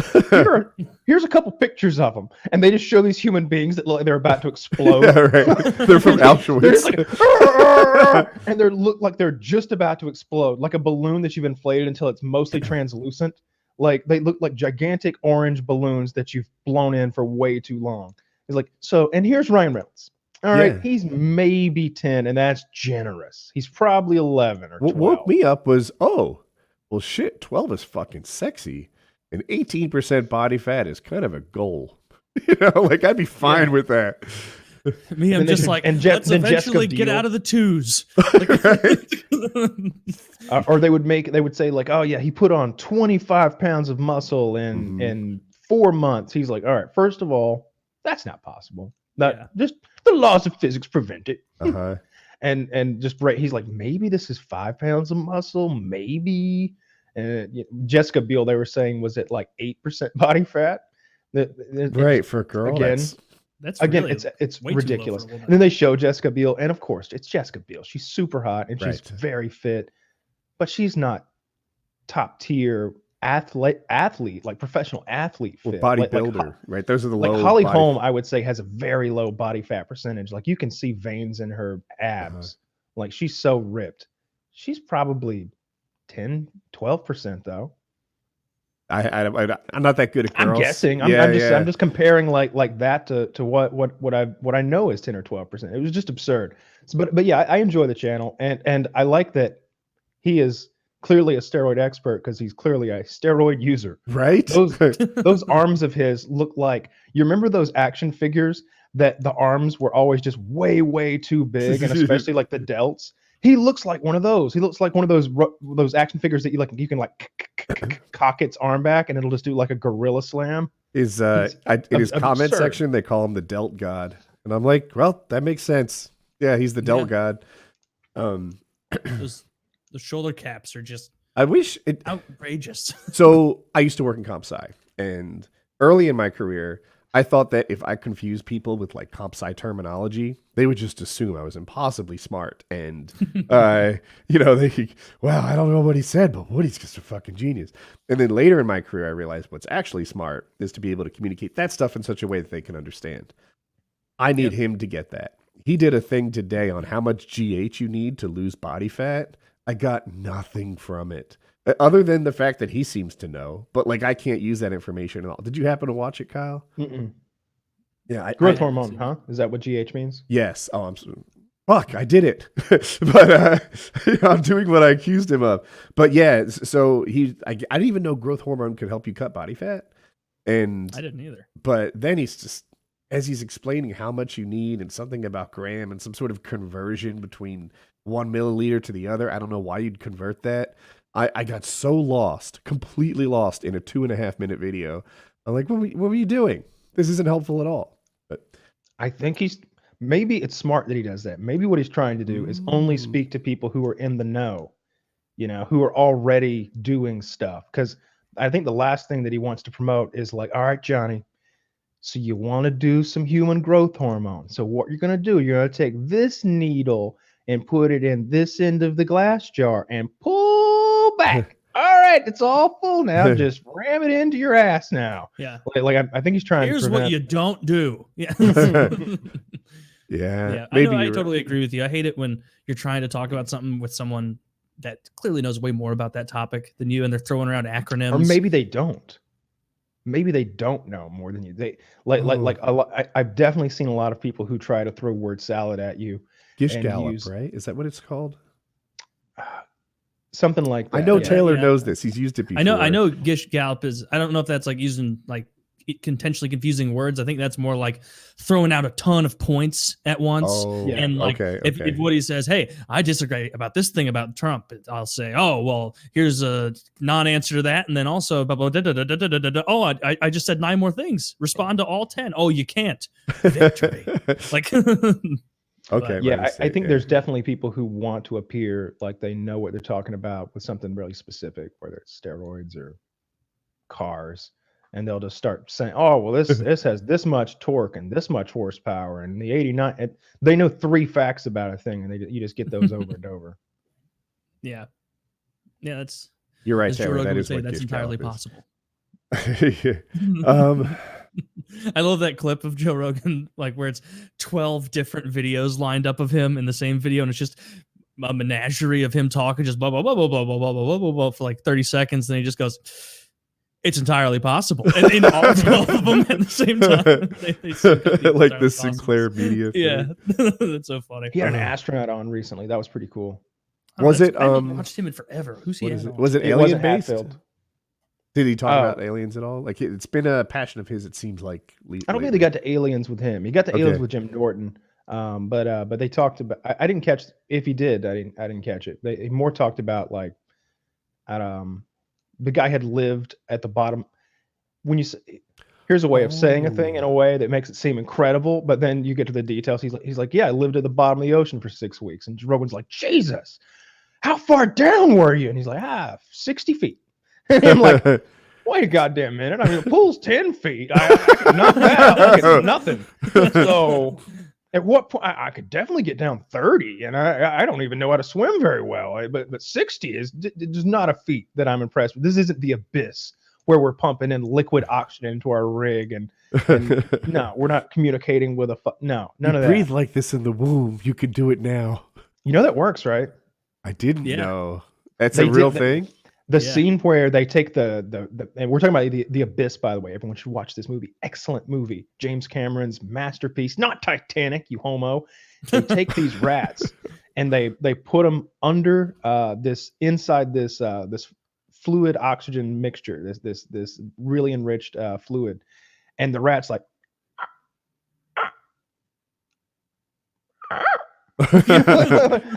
Here's a couple pictures of them, and they just show these human beings that look like they're about to explode. Yeah, right. They're from Auschwitz. They're just like, and they look like they're just about to explode, like a balloon that you've inflated until it's mostly translucent. Like they look like gigantic orange balloons that you've blown in for way too long. He's like, so, and here's Ryan Reynolds. All right, he's maybe 10, and that's generous. He's probably 11 or 12. What woke me up was, oh, well, shit, 12 is fucking sexy, and 18% body fat is kind of a goal. You know, like I'd be fine with that. Me, I'm just like, let's eventually get out of the 2s. Or they would say like, oh yeah, he put on 25 pounds of muscle in 4 months. He's like, all right, first of all, that's not possible. Just the laws of physics prevent it. And just right, he's like, maybe this is 5 pounds of muscle, maybe. Jessica Biel, they were saying, was it like 8% body fat? Right, for a girl. That's again, really it's ridiculous. And then they show Jessica Biel, and of course, it's Jessica Biel. She's super hot and she's very fit, but she's not top tier athlete, like professional athlete fit. Bodybuilder, right? Those are the low. Like Holly Holm, I would say, has a very low body fat percentage. Like you can see veins in her abs. Like she's so ripped. She's probably 10-12% though. I'm not that good at girls. I'm guessing. I'm just comparing like that to what I know is 10 or 12%. It was just absurd. So, but yeah, I enjoy the channel, and I like that he is clearly a steroid expert because he's clearly a steroid user. Right. Those arms of his look like, you remember those action figures that the arms were always just way too big, and especially like the delts. He looks like one of those. He looks like one of those action figures that you can cock its arm back and it'll just do like a gorilla slam. In his comment section, they call him the Delt God, and I'm like, well, that makes sense. Yeah, he's the Delt God. The shoulder caps are just outrageous. So I used to work in comp sci, and early in my career, I thought that if I confused people with like comp sci terminology, they would just assume I was impossibly smart. And, I don't know what he said, but Woody's just a fucking genius. And then later in my career, I realized what's actually smart is to be able to communicate that stuff in such a way that they can understand. I need him to get that. He did a thing today on how much GH you need to lose body fat. I got nothing from it. Other than the fact that he seems to know, but like I can't use that information at all. Did you happen to watch it, Kyle? Yeah, growth hormone, huh? Is that what GH means? Yes. Oh, fuck, I did it, but I'm doing what I accused him of. But yeah, so I didn't even know growth hormone could help you cut body fat, and I didn't either. But then he's just, as he's explaining how much you need and something about gram and some sort of conversion between 1 milliliter to the other. I don't know why you'd convert that. I got so lost, completely lost in a 2.5 minute video. I'm like, what were you doing? This isn't helpful at all. But I think maybe it's smart that he does that. Maybe what he's trying to do is only speak to people who are in the know, who are already doing stuff. Because I think the last thing that he wants to promote is like, all right, Johnny, so you want to do some human growth hormone. So what you're going to do, you're going to take this needle and put it in this end of the glass jar and pull back. All right, it's all full now. Just ram it into your ass now. Yeah. Like I think he's trying Here's to prevent... what you don't do. Yeah. Yeah. I totally agree with you. I hate it when you're trying to talk about something with someone that clearly knows way more about that topic than you, and they're throwing around acronyms. Or maybe they don't. Maybe they don't know more than you. They I've definitely seen a lot of people who try to throw word salad at you. Gish Gallop, right? Is that what it's called? Something like that. I know Taylor knows this. He's used it before. I know Gish Gallop is, I don't know if that's like using like intentionally confusing words. I think that's more like throwing out a ton of points at once. Oh, and like if Woody says, hey, I disagree about this thing about Trump, I'll say, oh, well, here's a non-answer to that. And then also, oh, I just said 9 more things. Respond to all 10. Oh, you can't. Victory. Like... Okay. Yeah, I think there's definitely people who want to appear like they know what they're talking about with something really specific, whether it's steroids or cars, and they'll just start saying, "Oh, well, this has this much torque and this much horsepower, and the 89." And they know 3 facts about a thing, and you just get those over and over. Yeah, that's You're right, As Joe Taylor. Rogan That would is say, what that's gift entirely gallop is. possible. Yeah. I love that clip of Joe Rogan, like where it's 12 different videos lined up of him in the same video, and it's just a menagerie of him talking, just blah blah blah blah blah blah blah blah blah blah for like 30 seconds, and he just goes, "It's entirely possible," and in all 12 of them at the same time, they sync up the like entirely the Sinclair possibles. Media Yeah, thing. that's so funny. He had an astronaut on recently. That was pretty cool. Oh, Was that's- it I haven't watched him in forever. Who's he? what is had it? on? Was it It alien wasn't based? Hatfield. Did he talk Oh. about aliens at all? Like it's been a passion of his, it seems like. I don't think they got to aliens with him. He got to aliens with Jim Norton. But they talked about. I didn't catch. If he did, I didn't catch it. They more talked about like, the guy had lived at the bottom. When you say, here's a way of saying a thing in a way that makes it seem incredible, but then you get to the details. He's like, yeah, I lived at the bottom of the ocean for 6 weeks, and Rogan's like, Jesus, how far down were you? And he's like, 60 feet. And I'm like, wait a goddamn minute. I mean, the pool's 10 feet. I could knock that out like it's nothing. So at what point I could definitely get down 30, and I don't even know how to swim very well. But 60 is just not a feat that I'm impressed with. This isn't the abyss where we're pumping in liquid oxygen into our rig, and no, we're not communicating with none of that. Breathe like this in the womb. You can do it now. You know that works, right? I didn't Yeah. know. That's They a real did- thing. The Yeah. scene where they take the and we're talking about the Abyss, by the way. Everyone should watch this movie. Excellent movie. James Cameron's masterpiece. Not Titanic, you homo. They take these rats and they put them under this fluid oxygen mixture. This really enriched fluid, and the rats like.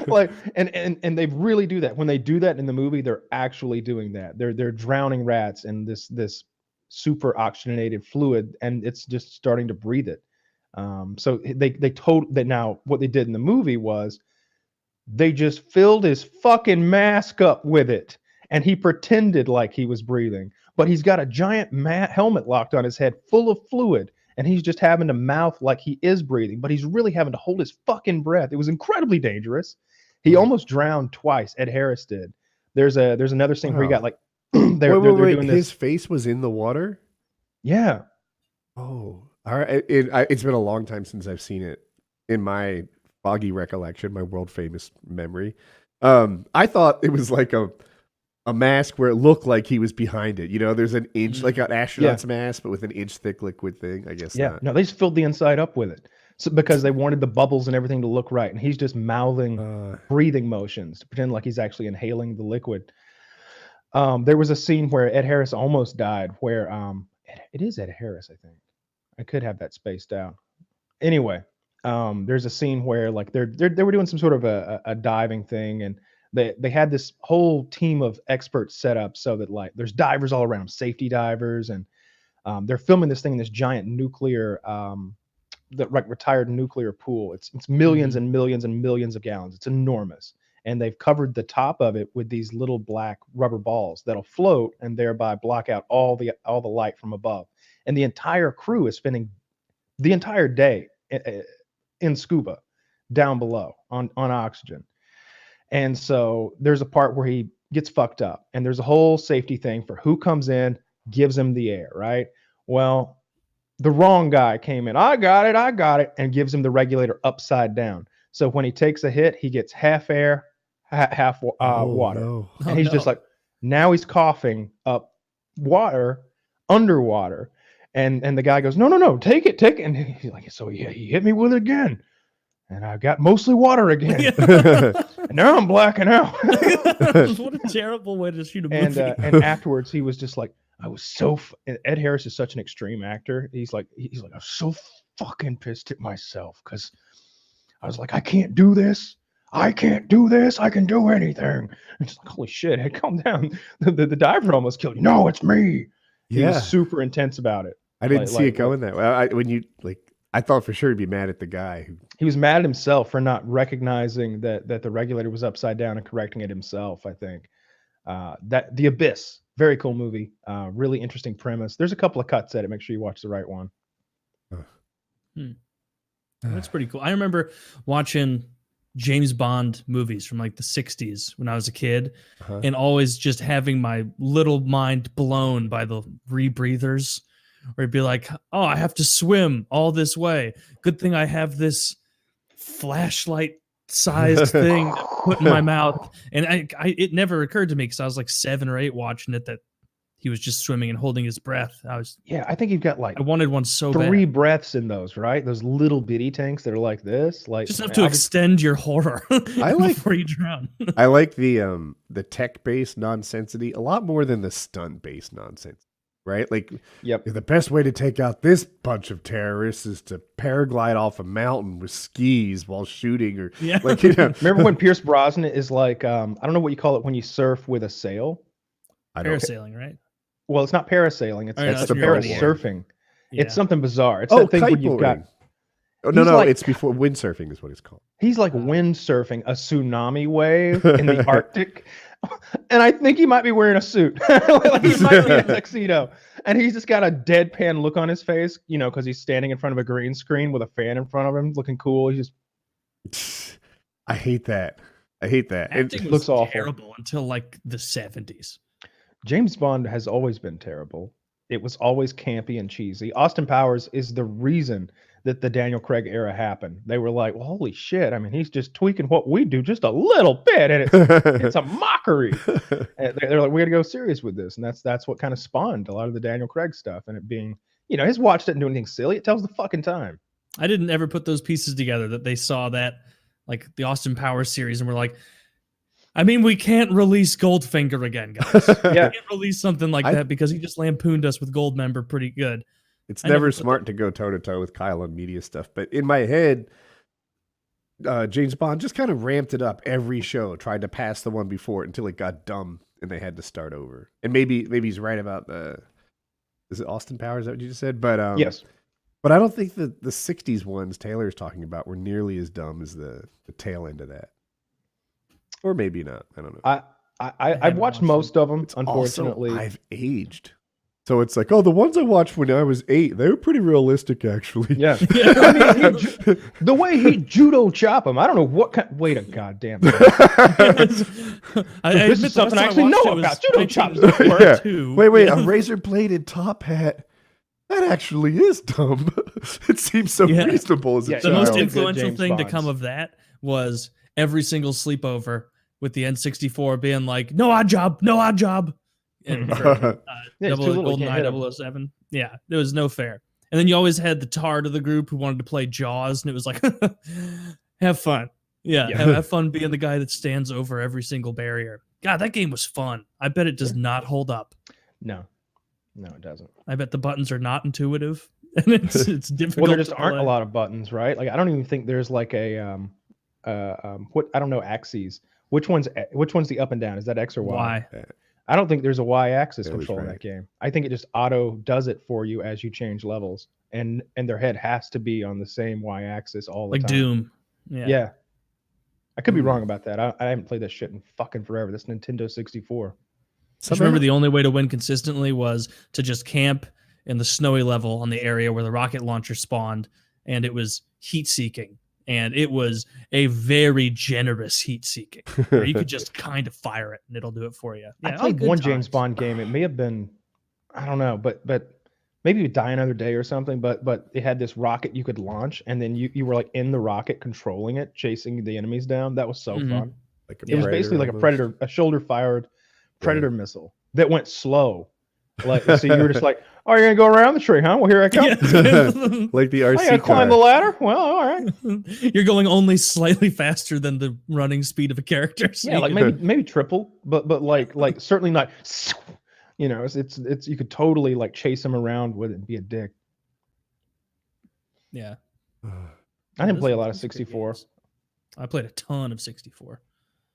Like and they really do that. When they do that in the movie, they're actually doing that. They're drowning rats in this super oxygenated fluid, and it's just starting to breathe it. So they told that. Now what they did in the movie was they just filled his fucking mask up with it, and he pretended like he was breathing, but he's got a giant helmet locked on his head full of fluid. And he's just having to mouth like he is breathing, but he's really having to hold his fucking breath. It was incredibly dangerous. He almost drowned twice. Ed Harris did. There's another scene where he got like they're doing this. His face was in the water. Yeah. Oh, all right. It's been a long time since I've seen it. In my foggy recollection, my world famous memory, I thought it was like a mask where it looked like he was behind it. You know, there's an inch, like an astronaut's mask, but with an inch thick liquid thing. I guess. Yeah. Not. No, they just filled the inside up with it. So because they wanted the bubbles and everything to look right, and he's just mouthing breathing motions to pretend like he's actually inhaling the liquid. There was a scene where Ed Harris almost died. Where it is Ed Harris, I think. I could have that spaced out. Anyway, there's a scene where like they were doing some sort of a diving thing, and they had this whole team of experts set up so that like there's divers all around, safety divers, and they're filming this thing in this giant nuclear retired nuclear pool. It's millions and millions and millions of gallons. It's enormous. And they've covered the top of it with these little black rubber balls that'll float and thereby block out all the light from above. And the entire crew is spending the entire day in scuba down below on oxygen. And so there's a part where he gets fucked up, and there's a whole safety thing for who comes in, gives him the air, right? Well, the wrong guy came in. I got it, and gives him the regulator upside down. So when he takes a hit, he gets half air, half water. No. And he's just like, now he's coughing up water underwater. And the guy goes, no, take it. And he's like, so yeah, he hit me with it again. And I got mostly water again. And now I'm blacking out. What a terrible way to shoot a movie. And afterwards, he was just like, I was so. Ed Harris is such an extreme actor. He's like, I was so fucking pissed at myself because I was like, I can't do this. I can do anything. And it's like, holy shit, hey, calm down. The diver almost killed you. No, it's me. He was super intense about it. I didn't see it going that way. I thought for sure he'd be mad at the guy. He was mad at himself for not recognizing that the regulator was upside down and correcting it himself, I think. That The Abyss, very cool movie. Really interesting premise. There's a couple of cuts at it. Make sure you watch the right one. That's pretty cool. I remember watching James Bond movies from like the 60s when I was a kid, Uh-huh. and always just having my little mind blown by the rebreathers, where it'd be like, oh, I have to swim all this way. Good thing I have this flashlight sized thing to put in my mouth. And it never occurred to me, because I was like 7 or 8 watching it, that he was just swimming and holding his breath. I think you've got like I wanted one so 3 bad. breaths in those, right? Those little bitty tanks that are like this. Like, Just have to extend your horror before you drown. I like the tech-based nonsensity a lot more than the stunt-based nonsense, right? Like, Yep. the best way to take out this bunch of terrorists is to paraglide off a mountain with skis while shooting, or Yeah. like, you know. Remember when Pierce Brosnan is like, I don't know what you call it when you surf with a sail. Parasailing, right? Well, it's not parasailing. It's Oh, no, that's that's the when you're in the air. parasurfing. Yeah. It's something bizarre. It's that thing when you've got. kiteboarding. Oh, no, He's no, like- it's before windsurfing is what it's called. He's like windsurfing a tsunami wave in the Arctic, and I think he might be wearing a suit. Like he might be in a tuxedo, and he's just got a deadpan look on his face, you know, because he's standing in front of a green screen with a fan in front of him, looking cool. He's just I hate that. It Acting looks was awful. terrible until like the 70s. James Bond has always been terrible. It was always campy and cheesy. Austin Powers is the reason that the Daniel Craig era happened. They were like, well, holy shit. I mean, he's just tweaking what we do just a little bit, and it's a mockery. And they're like, we got to go serious with this. And that's what kind of spawned a lot of the Daniel Craig stuff. And it being, you know, his watch didn't do anything silly. It tells the fucking time. I didn't ever put those pieces together, that they saw that, like the Austin Powers series, and were like, I mean, we can't release Goldfinger again, guys. Yeah. We can't release something like that because he just lampooned us with Goldmember pretty good. It's I never never put smart to go toe to toe with Kyle on media stuff, but in my head, James Bond just kind of ramped it up every show, tried to pass the one before it until it got dumb and they had to start over. And maybe he's right about is it Austin Powers? Is that what you just said? But Yes. But I don't think the 60s ones Taylor's talking about were nearly as dumb as the tail end of that. Or maybe not. I don't know. I've watched most of them, It's unfortunately. Also, I've aged. So it's like, oh, the ones I watched when I was 8, they were pretty realistic, actually. Yeah. I mean, the way he judo chop him, I don't know what kind. Wait a goddamn minute. This is something I actually know about. Judo chops. Yeah. Two. Wait, Yeah. a razor-bladed top hat. That actually is dumb. It seems so Yeah. reasonable as a Yeah, The child. most Good influential James thing to Bonds. come of that was every single sleepover with the N64 being like, no odd job. And for, Yeah, it's too little, you can't hit him. Double 007. Yeah, there was no fair. And then you always had the tard of the group who wanted to play Jaws, and it was like, have fun. Yeah, Yeah. have fun being the guy that stands over every single barrier. God, that game was fun. I bet it does not hold up. No, it doesn't. I bet the buttons are not intuitive, and it's difficult. Well, there just to aren't a play. lot of buttons, right? Like I don't even think there's like a what I don't know axes. Which one's the up and down? Is that X or Y? Why? I don't think there's a Y-axis That was control in right. that game. I think it just auto does it for you as you change levels, and their head has to be on the same Y-axis all the Like time. Doom. Yeah. I could be wrong about that. I haven't played that shit in fucking forever. That's Nintendo 64. Just remember, the only way to win consistently was to just camp in the snowy level on the area where the rocket launcher spawned, and it was heat seeking. And it was a very generous heat seeking, where you could just kind of fire it and it'll do it for you. I Yeah, played good one James times. Bond game. It may have been, I don't know, but maybe you Die Another Day or something. But it had this rocket you could launch, and then you were like in the rocket controlling it, chasing the enemies down. That was so Mhm. fun. Like a It was Predator basically like a almost. Predator, a shoulder-fired Predator missile that went slow. Like so, you were just like, "Oh, you're gonna go around the tree, huh? Well, here I come. Yeah. Like the I RC gotta climb the car. ladder. Well, all right. You're going only slightly faster than the running speed of a character. So Yeah, you like can- maybe triple, but like certainly not. You know, it's you could totally like chase him around with it and be a dick. yeah. I didn't play a lot of Those are good 64. games. I played a ton of 64.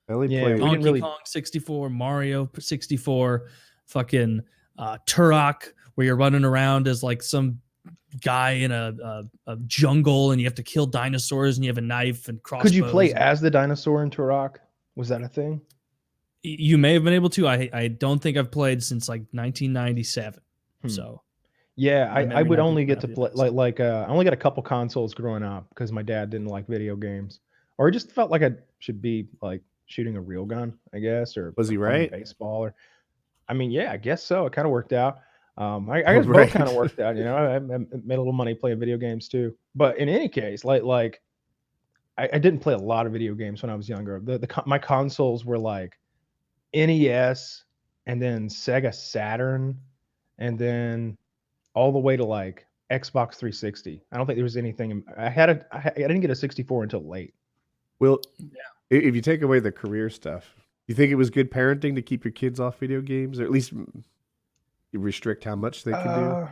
I only Yeah, played. we didn't Donkey really- Kong 64, Mario 64, fucking Turok, where you're running around as like some guy in a jungle and you have to kill dinosaurs and you have a knife and crossbows. Could you play as the dinosaur in Turok? Was that a thing? You may have been able to. I don't think I've played since like 1997. So Yeah, My I memory would not only being get to the play best. I only got a couple consoles growing up because my dad didn't like video games. or it just felt like I should be like shooting a real gun, I guess, or Was he playing right? baseball, or I mean, yeah, I guess so. It kind of worked out. I Oh, guess both right. kind of worked out. You know, I made a little money playing video games too. But in any case, like I didn't play a lot of video games when I was younger. My consoles were like NES, and then Sega Saturn, and then all the way to like Xbox 360. I don't think there was anything. I didn't get a 64 until late. Well, if you take away the career stuff, you think it was good parenting to keep your kids off video games, or at least you restrict how much they can do?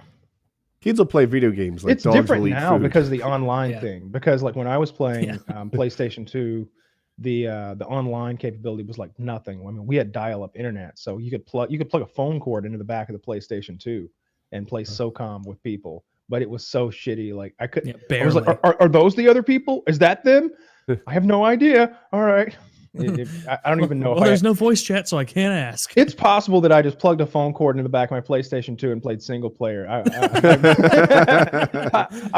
Kids will play video games like It's dogs different will eat now food. because of the online thing. Because like when I was playing Yeah. PlayStation 2, the online capability was like nothing. I mean, we had dial-up internet, so you could plug a phone cord into the back of the PlayStation 2 and play SOCOM with people. But it was so shitty. Like I couldn't. Yeah, I was like, barely. are those the other people? Is that them? I have no idea. All right. I don't even know. Well, there's no voice chat, so I can't ask. It's possible that I just plugged a phone cord into the back of my PlayStation 2 and played single player. I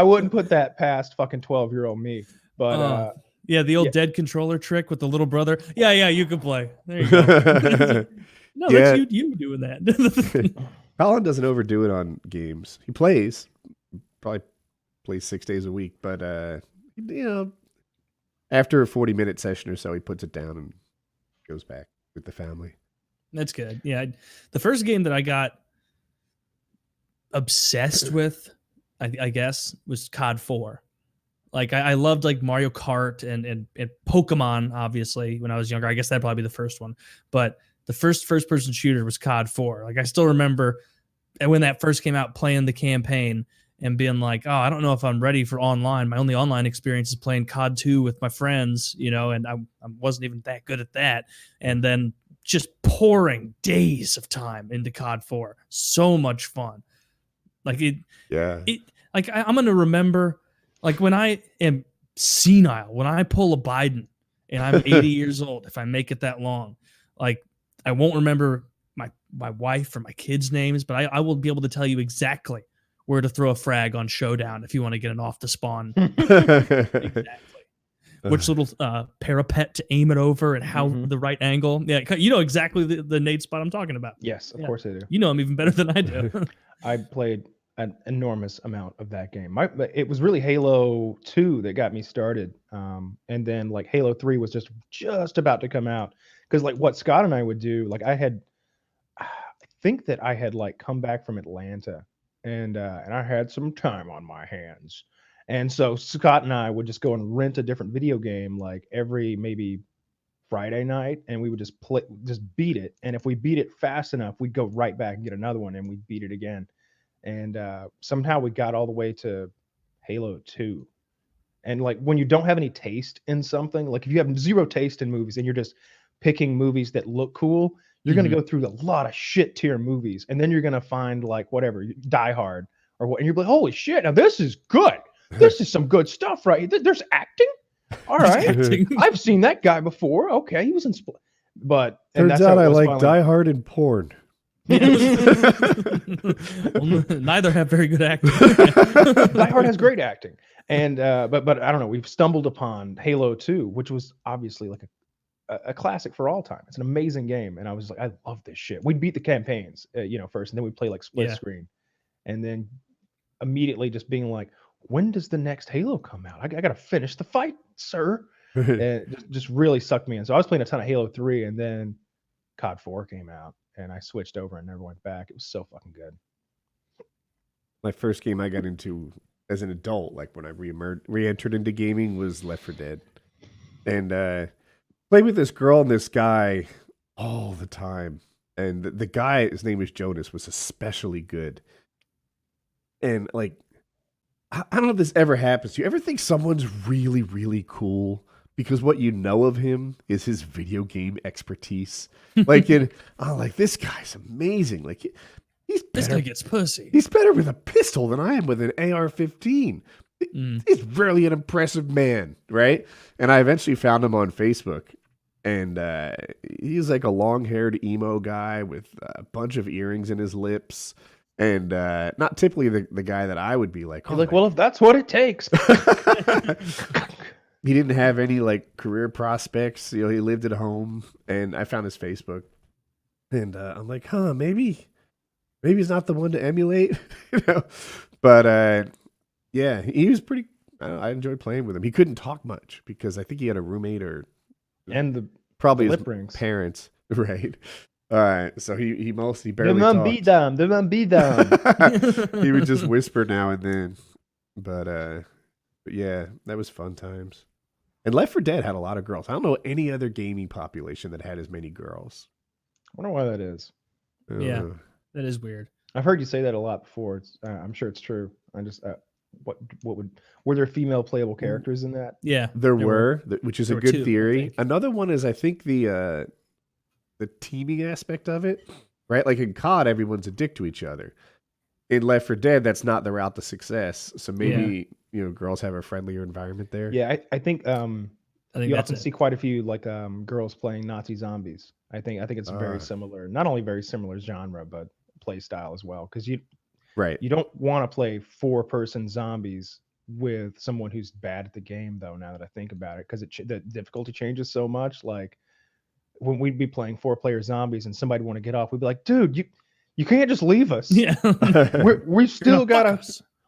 wouldn't put that past fucking 12-year-old me. But yeah, the old dead controller trick with the little brother. Yeah, you can play. There you go. No, Yeah. that's you doing that. Colin doesn't overdo it on games. He plays, probably plays 6 days a week, but you know, after a 40-minute session or so, he puts it down and goes back with the family. That's good. Yeah, the first game that I got obsessed with, I guess, was COD 4. Like I loved like Mario Kart and Pokemon, obviously, when I was younger. I guess that'd probably be the first one. But the first person shooter was COD 4. Like I still remember when that first came out, playing the campaign and being like, oh, I don't know if I'm ready for online. My only online experience is playing COD 2 with my friends, you know, and I wasn't even that good at that. And then just pouring days of time into COD 4. So much fun. Like I'm going to remember, like when I am senile, when I pull a Biden and I'm 80 years old, if I make it that long, like I won't remember my wife or my kids' names, but I will be able to tell you exactly where to throw a frag on Showdown if you want to get an off the spawn. Exactly. Which little parapet to aim it over and how the right angle. Yeah, you know exactly the nade spot I'm talking about. Yes, of course I do. You know him even better than I do. I played an enormous amount of that game. It was really Halo 2 that got me started. And then like Halo 3 was just about to come out. Because like what Scott and I would do, like I think that I had like come back from Atlanta and I had some time on my hands. And so Scott and I would just go and rent a different video game like every maybe Friday night, and we would just beat it. And if we beat it fast enough, we'd go right back and get another one, and we'd beat it again. And somehow we got all the way to Halo 2. And like when you don't have any taste in something, like if you have zero taste in movies and you're just picking movies that look cool, you're going to go through a lot of shit tier movies, and then you're going to find like whatever, Die Hard or what, and you're like, holy shit, now this is good. This is some good stuff, right? There's acting. All right, I've seen that guy before. Okay, he was in but turns out I like Die Hard and porn. Well, neither have very good acting. Die Hard has great acting, and but I don't know. We've stumbled upon Halo 2, which was obviously like a classic for all time. It's an amazing game, and I was like, I love this shit. We'd beat the campaigns, first, and then we'd play like split screen, and then immediately just being like, when does the next Halo come out? I got to finish the fight, sir. And it just really sucked me in. So I was playing a ton of Halo 3, and then COD 4 came out, and I switched over and never went back. It was so fucking good. My first game I got into as an adult, like when I re-entered into gaming, was Left 4 Dead. And played with this girl and this guy all the time. And the guy, his name was Jonas, was especially good. And like, I don't know if this ever happens to you. Ever think someone's really, really cool because what you know of him is his video game expertise? Like, like this guy's amazing. Like, he's better. This guy gets pussy. He's better with a pistol than I am with an AR-15. He's really an impressive man, right? And I eventually found him on Facebook, and he's like a long-haired emo guy with a bunch of earrings in his lips. And not typically the guy that I would be like, well, if that's what it takes. he didn't have any like career prospects. You know, he lived at home, and I found his Facebook, and I'm like, huh, maybe he's not the one to emulate, you know. But yeah, he was pretty. I enjoyed playing with him. He couldn't talk much because I think he had a roommate or probably the his lip rings. parents, right? All right, so he mostly barely Them talked. be dumb. Them be dumb. He would just whisper now and then, but yeah, that was fun times. And Left 4 Dead had a lot of girls. I don't know any other gaming population that had as many girls. I wonder why that is. Yeah. That is weird. I've heard you say that a lot before. It's, I'm sure it's true. I just were there female playable characters in that? Yeah, there were, which is a good 2, theory. Another one is I think the teaming aspect of it, right? Like in COD, everyone's a dick to each other. In Left 4 Dead, that's not the route to success. So maybe girls have a friendlier environment there. Yeah, I think you often it. see quite a few like girls playing Nazi zombies. I think it's very similar. Not only very similar genre, but play style as well. Because you don't want to play 4-person zombies with someone who's bad at the game, though. Now that I think about it, because the difficulty changes so much. Like when we'd be playing 4-player zombies and somebody want to get off, we'd be like, dude, you can't just leave us. Yeah, we still gotta.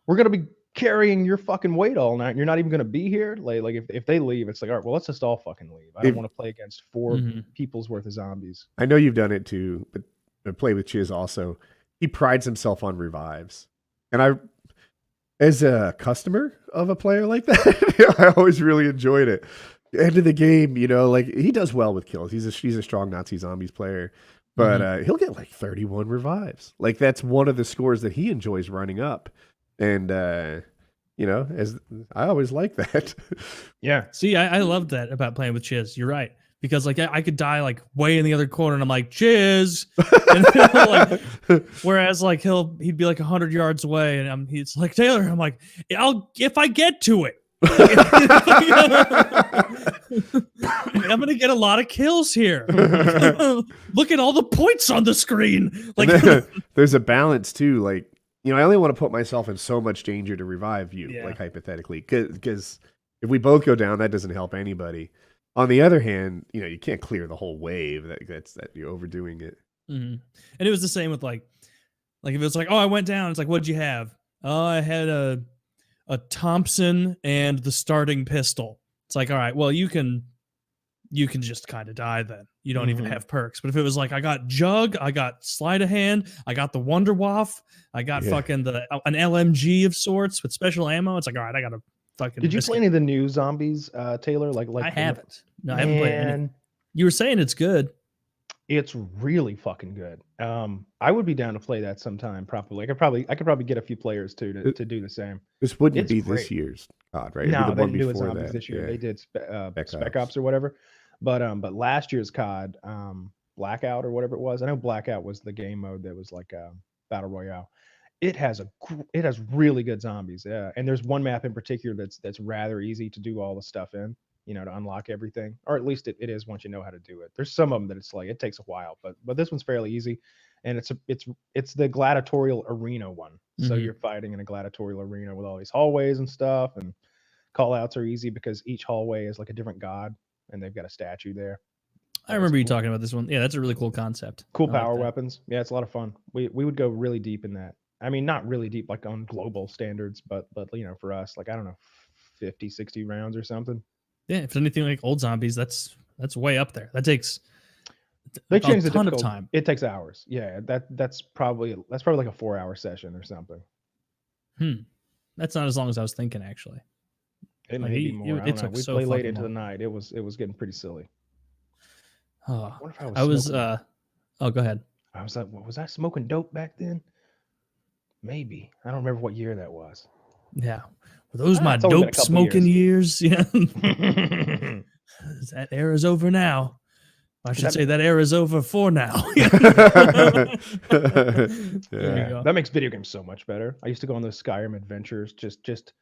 We're gonna be carrying your fucking weight all night. And you're not even gonna be here. Like if they leave, it's like, all right, well, let's just all fucking leave. I don't want to play against 4 people's worth of zombies. I know you've done it too, but I play with Chiz also. He prides himself on revives, and I, as a customer of a player like that, I always really enjoyed it. End of the game, like he does well with kills. He's a strong Nazi zombies player, but he'll get like 31 revives. Like that's one of the scores that he enjoys running up, and as I always like that. Yeah. See, I love that about playing with Chiz. You're right. Because like I could die like way in the other corner and I'm like, Chiz. And, whereas like he'd be like 100 yards away and he's like, Taylor. I'm like, if I get to it. I'm gonna get a lot of kills here. Look at all the points on the screen. Like there's a balance too. Like, I only want to put myself in so much danger to revive you, like hypothetically. Because if we both go down, that doesn't help anybody. On the other hand, you can't clear the whole wave. That you're overdoing it. Mm-hmm. And it was the same with like if it's like, oh, I went down. It's like, what'd you have? Oh, I had a Thompson and the starting pistol. It's like, all right, well, you can just kind of die then. You don't even have perks. But if it was like, I got Jug, I got Sleight of Hand, I got the Wonder Waff, I got fucking an LMG of sorts with special ammo. It's like, all right, I got to fucking. Did you play any of the new zombies, Taylor? Like I haven't. No, I haven't played any. You were saying it's good. It's really fucking good. I would be down to play that sometime. Probably, I could probably get a few players too to do the same. This wouldn't be great. This year's COD, right? No, they didn't do zombies this year. They did Spec Ops or whatever. But last year's COD, Blackout or whatever it was. I know Blackout was the game mode that was like a battle royale. It has really good zombies. Yeah, and there's one map in particular that's rather easy to do all the stuff in. To unlock everything, or at least it is once you know how to do it. There's some of them that it's like it takes a while, but this one's fairly easy, and it's the gladiatorial arena one. So you're fighting in a gladiatorial arena with all these hallways and stuff, and call outs are easy because each hallway is like a different god, and they've got a statue there. I remember you talking about this one. Yeah, that's a really cool concept. Cool power weapons. Yeah, it's a lot of fun. We would go really deep in that. I mean, not really deep like on global standards, but for us, like I don't know, 50, 60 rounds or something. Yeah, if it's anything like old zombies, that's way up there. That takes they changed a ton of time. It takes hours. Yeah, that's probably like a 4-hour session or something. That's not as long as I was thinking actually. It may be more. I don't know. We play late into the night. It was getting pretty silly. Oh, I was go ahead. Was I smoking dope back then? Maybe. I don't remember what year that was. Yeah. Were those my dope smoking years? Yeah. That era's over now. I should say that era's over for now. That makes video games so much better. I used to go on those Skyrim adventures, just just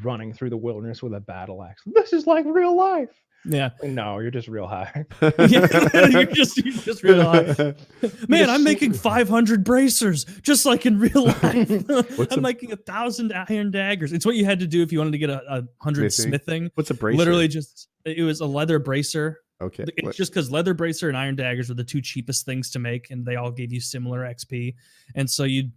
running through the wilderness with a battle axe. This is like real life. Yeah. No, you're just real high. Yeah, you're just real high. Man, I'm making 500 bracers just like in real life. I'm making 1,000 iron daggers. It's what you had to do if you wanted to get 100 smithing. What's a bracer? Literally it was a leather bracer. Okay. It's just because leather bracer and iron daggers were the two cheapest things to make, and they all gave you similar XP. And so you'd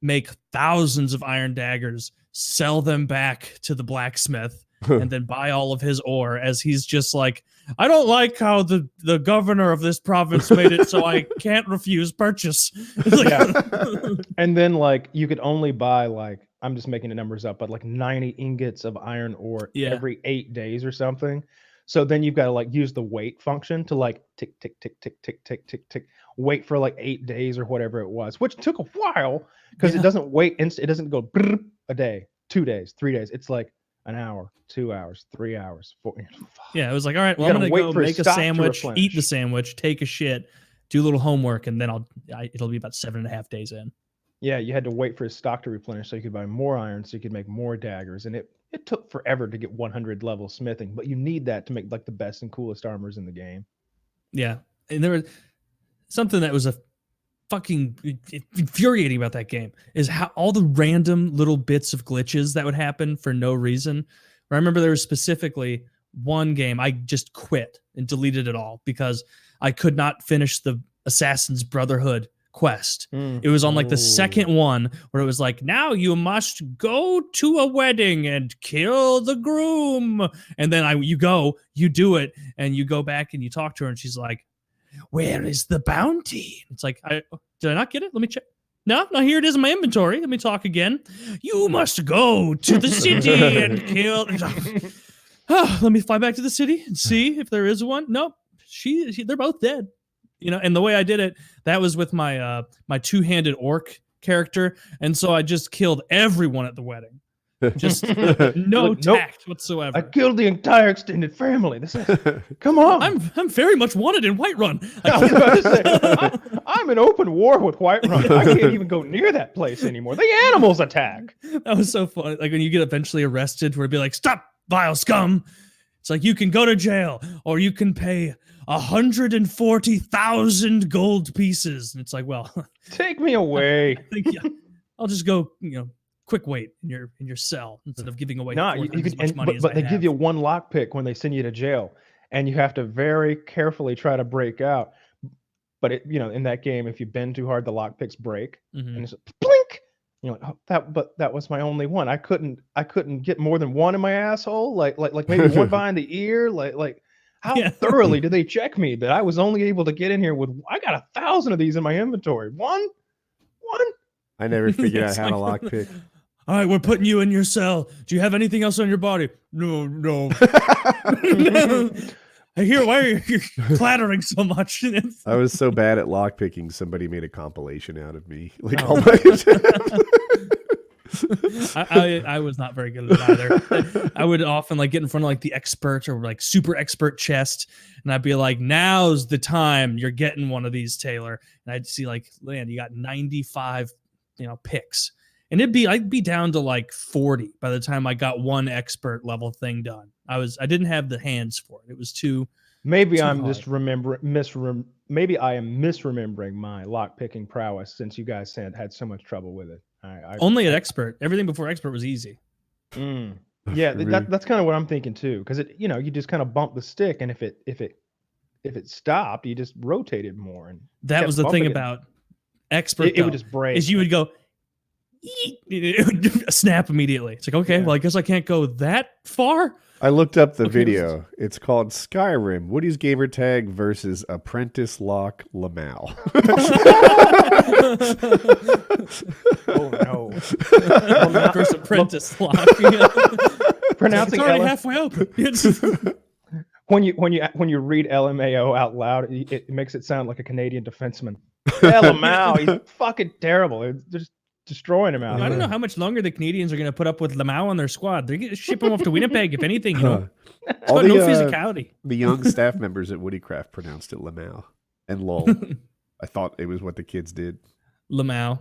make thousands of iron daggers, sell them back to the blacksmith, and then buy all of his ore, as he's just like, I don't like how the governor of this province made it so I can't refuse purchase. And then like you could only buy like, I'm just making the numbers up, but like 90 ingots of iron ore every 8 days or something. So then you've got to like use the wait function to like tick, tick, tick, tick, tick, tick, tick, tick, wait for like 8 days or whatever it was, which took a while because it doesn't wait. It doesn't go a day, 2 days, 3 days. It's like an hour, 2 hours, 3 hours, 4. Yeah, it was like, all right, well, I'm gonna go make a sandwich, eat the sandwich, take a shit, do a little homework, and then it'll be about 7.5 days in. Yeah, you had to wait for his stock to replenish so you could buy more iron, so you could make more daggers, and it took forever to get 100 level smithing, but you need that to make like the best and coolest armors in the game. Yeah, and there was something that was a fucking infuriating about that game is how all the random little bits of glitches that would happen for no reason. I remember there was specifically one game I just quit and deleted it all because I could not finish the Assassin's Brotherhood quest. It was on like the second one where it was like, now you must go to a wedding and kill the groom. And then you do it, and you go back and you talk to her, and she's like, where is the bounty? It's like, did I not get it? Let me check. No, here it is in my inventory. Let me talk again. You must go to the city and kill. Let me fly back to the city and see if there is one. Nope, they're both dead. And the way I did it, that was with my my two-handed orc character, and so I just killed everyone at the wedding. Just no tact whatsoever. I killed the entire extended family. Come on. I'm very much wanted in Whiterun. I was about to say, I'm in open war with Whiterun. I can't even go near that place anymore. The animals attack. That was so funny. Like when you get eventually arrested, where it'd be like, stop, vile scum. It's like, you can go to jail, or you can pay 140,000 gold pieces. And it's like, well, take me away. I think, I'll just go, quick wait in your cell instead of giving away money. But they give you one lockpick when they send you to jail, and you have to very carefully try to break out. But in that game, if you bend too hard, the lockpicks break, and it's blink. You're like, that was my only one. I couldn't get more than one in my asshole. Like maybe one behind the ear. Like how thoroughly did they check me that I was only able to get in here with? I got 1,000 of these in my inventory. One. I never figured out how to lockpick. All right, we're putting you in your cell. Do you have anything else on your body? No. I hear, why are you clattering so much? I was so bad at lockpicking, somebody made a compilation out of me. Like, I was not very good at it either. I would often get in front of the expert or super expert chest, and I'd be like, now's the time you're getting one of these, Taylor. And I'd see man, you got 95 picks. And I'd be down to 40 by the time I got one expert level thing done. I didn't have the hands for it. It was too. Maybe I'm hard. Just maybe I am misremembering my lock picking prowess since you guys had so much trouble with it. Only at expert. Everything before expert was easy. Yeah, that's kind of what I'm thinking too. Because you just kind of bump the stick, and if it stopped, you just rotated more. And that was the thing about expert. It would just break. Is you would go. It would snap immediately. It's like, okay, well, I guess I can't go that far. I looked up the video. It's called Skyrim, Woody's Gamertag versus Apprentice Lock Lamau. Oh no! Versus Apprentice Lock. Pronouncing it's already halfway open. When you read LMAO out loud, it makes it sound like a Canadian defenseman. Lamau, he's fucking terrible. They're just destroying him out. I don't know how much longer the Canadians are going to put up with Lamau on their squad. They're going to ship him off to Winnipeg, if anything. All got no physicality. The young staff members at Woodycraft pronounced it Lamau and lol. I thought it was what the kids did. Lamau.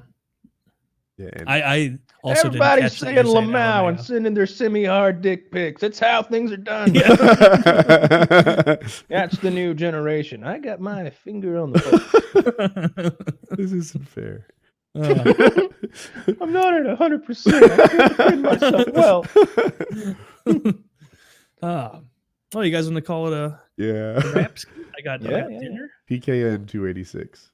Yeah, and I also Everybody's didn't catch that saying you were saying Lamau and LMAO. sending their semi-hard dick pics. That's how things are done. Yeah. That's the new generation. I got my finger on the pulse. this isn't fair. I'm not at 100%. I can't defend myself well. Oh, you guys want to call it a Yeah. wrap? I got Yeah. dinner. PKN 286.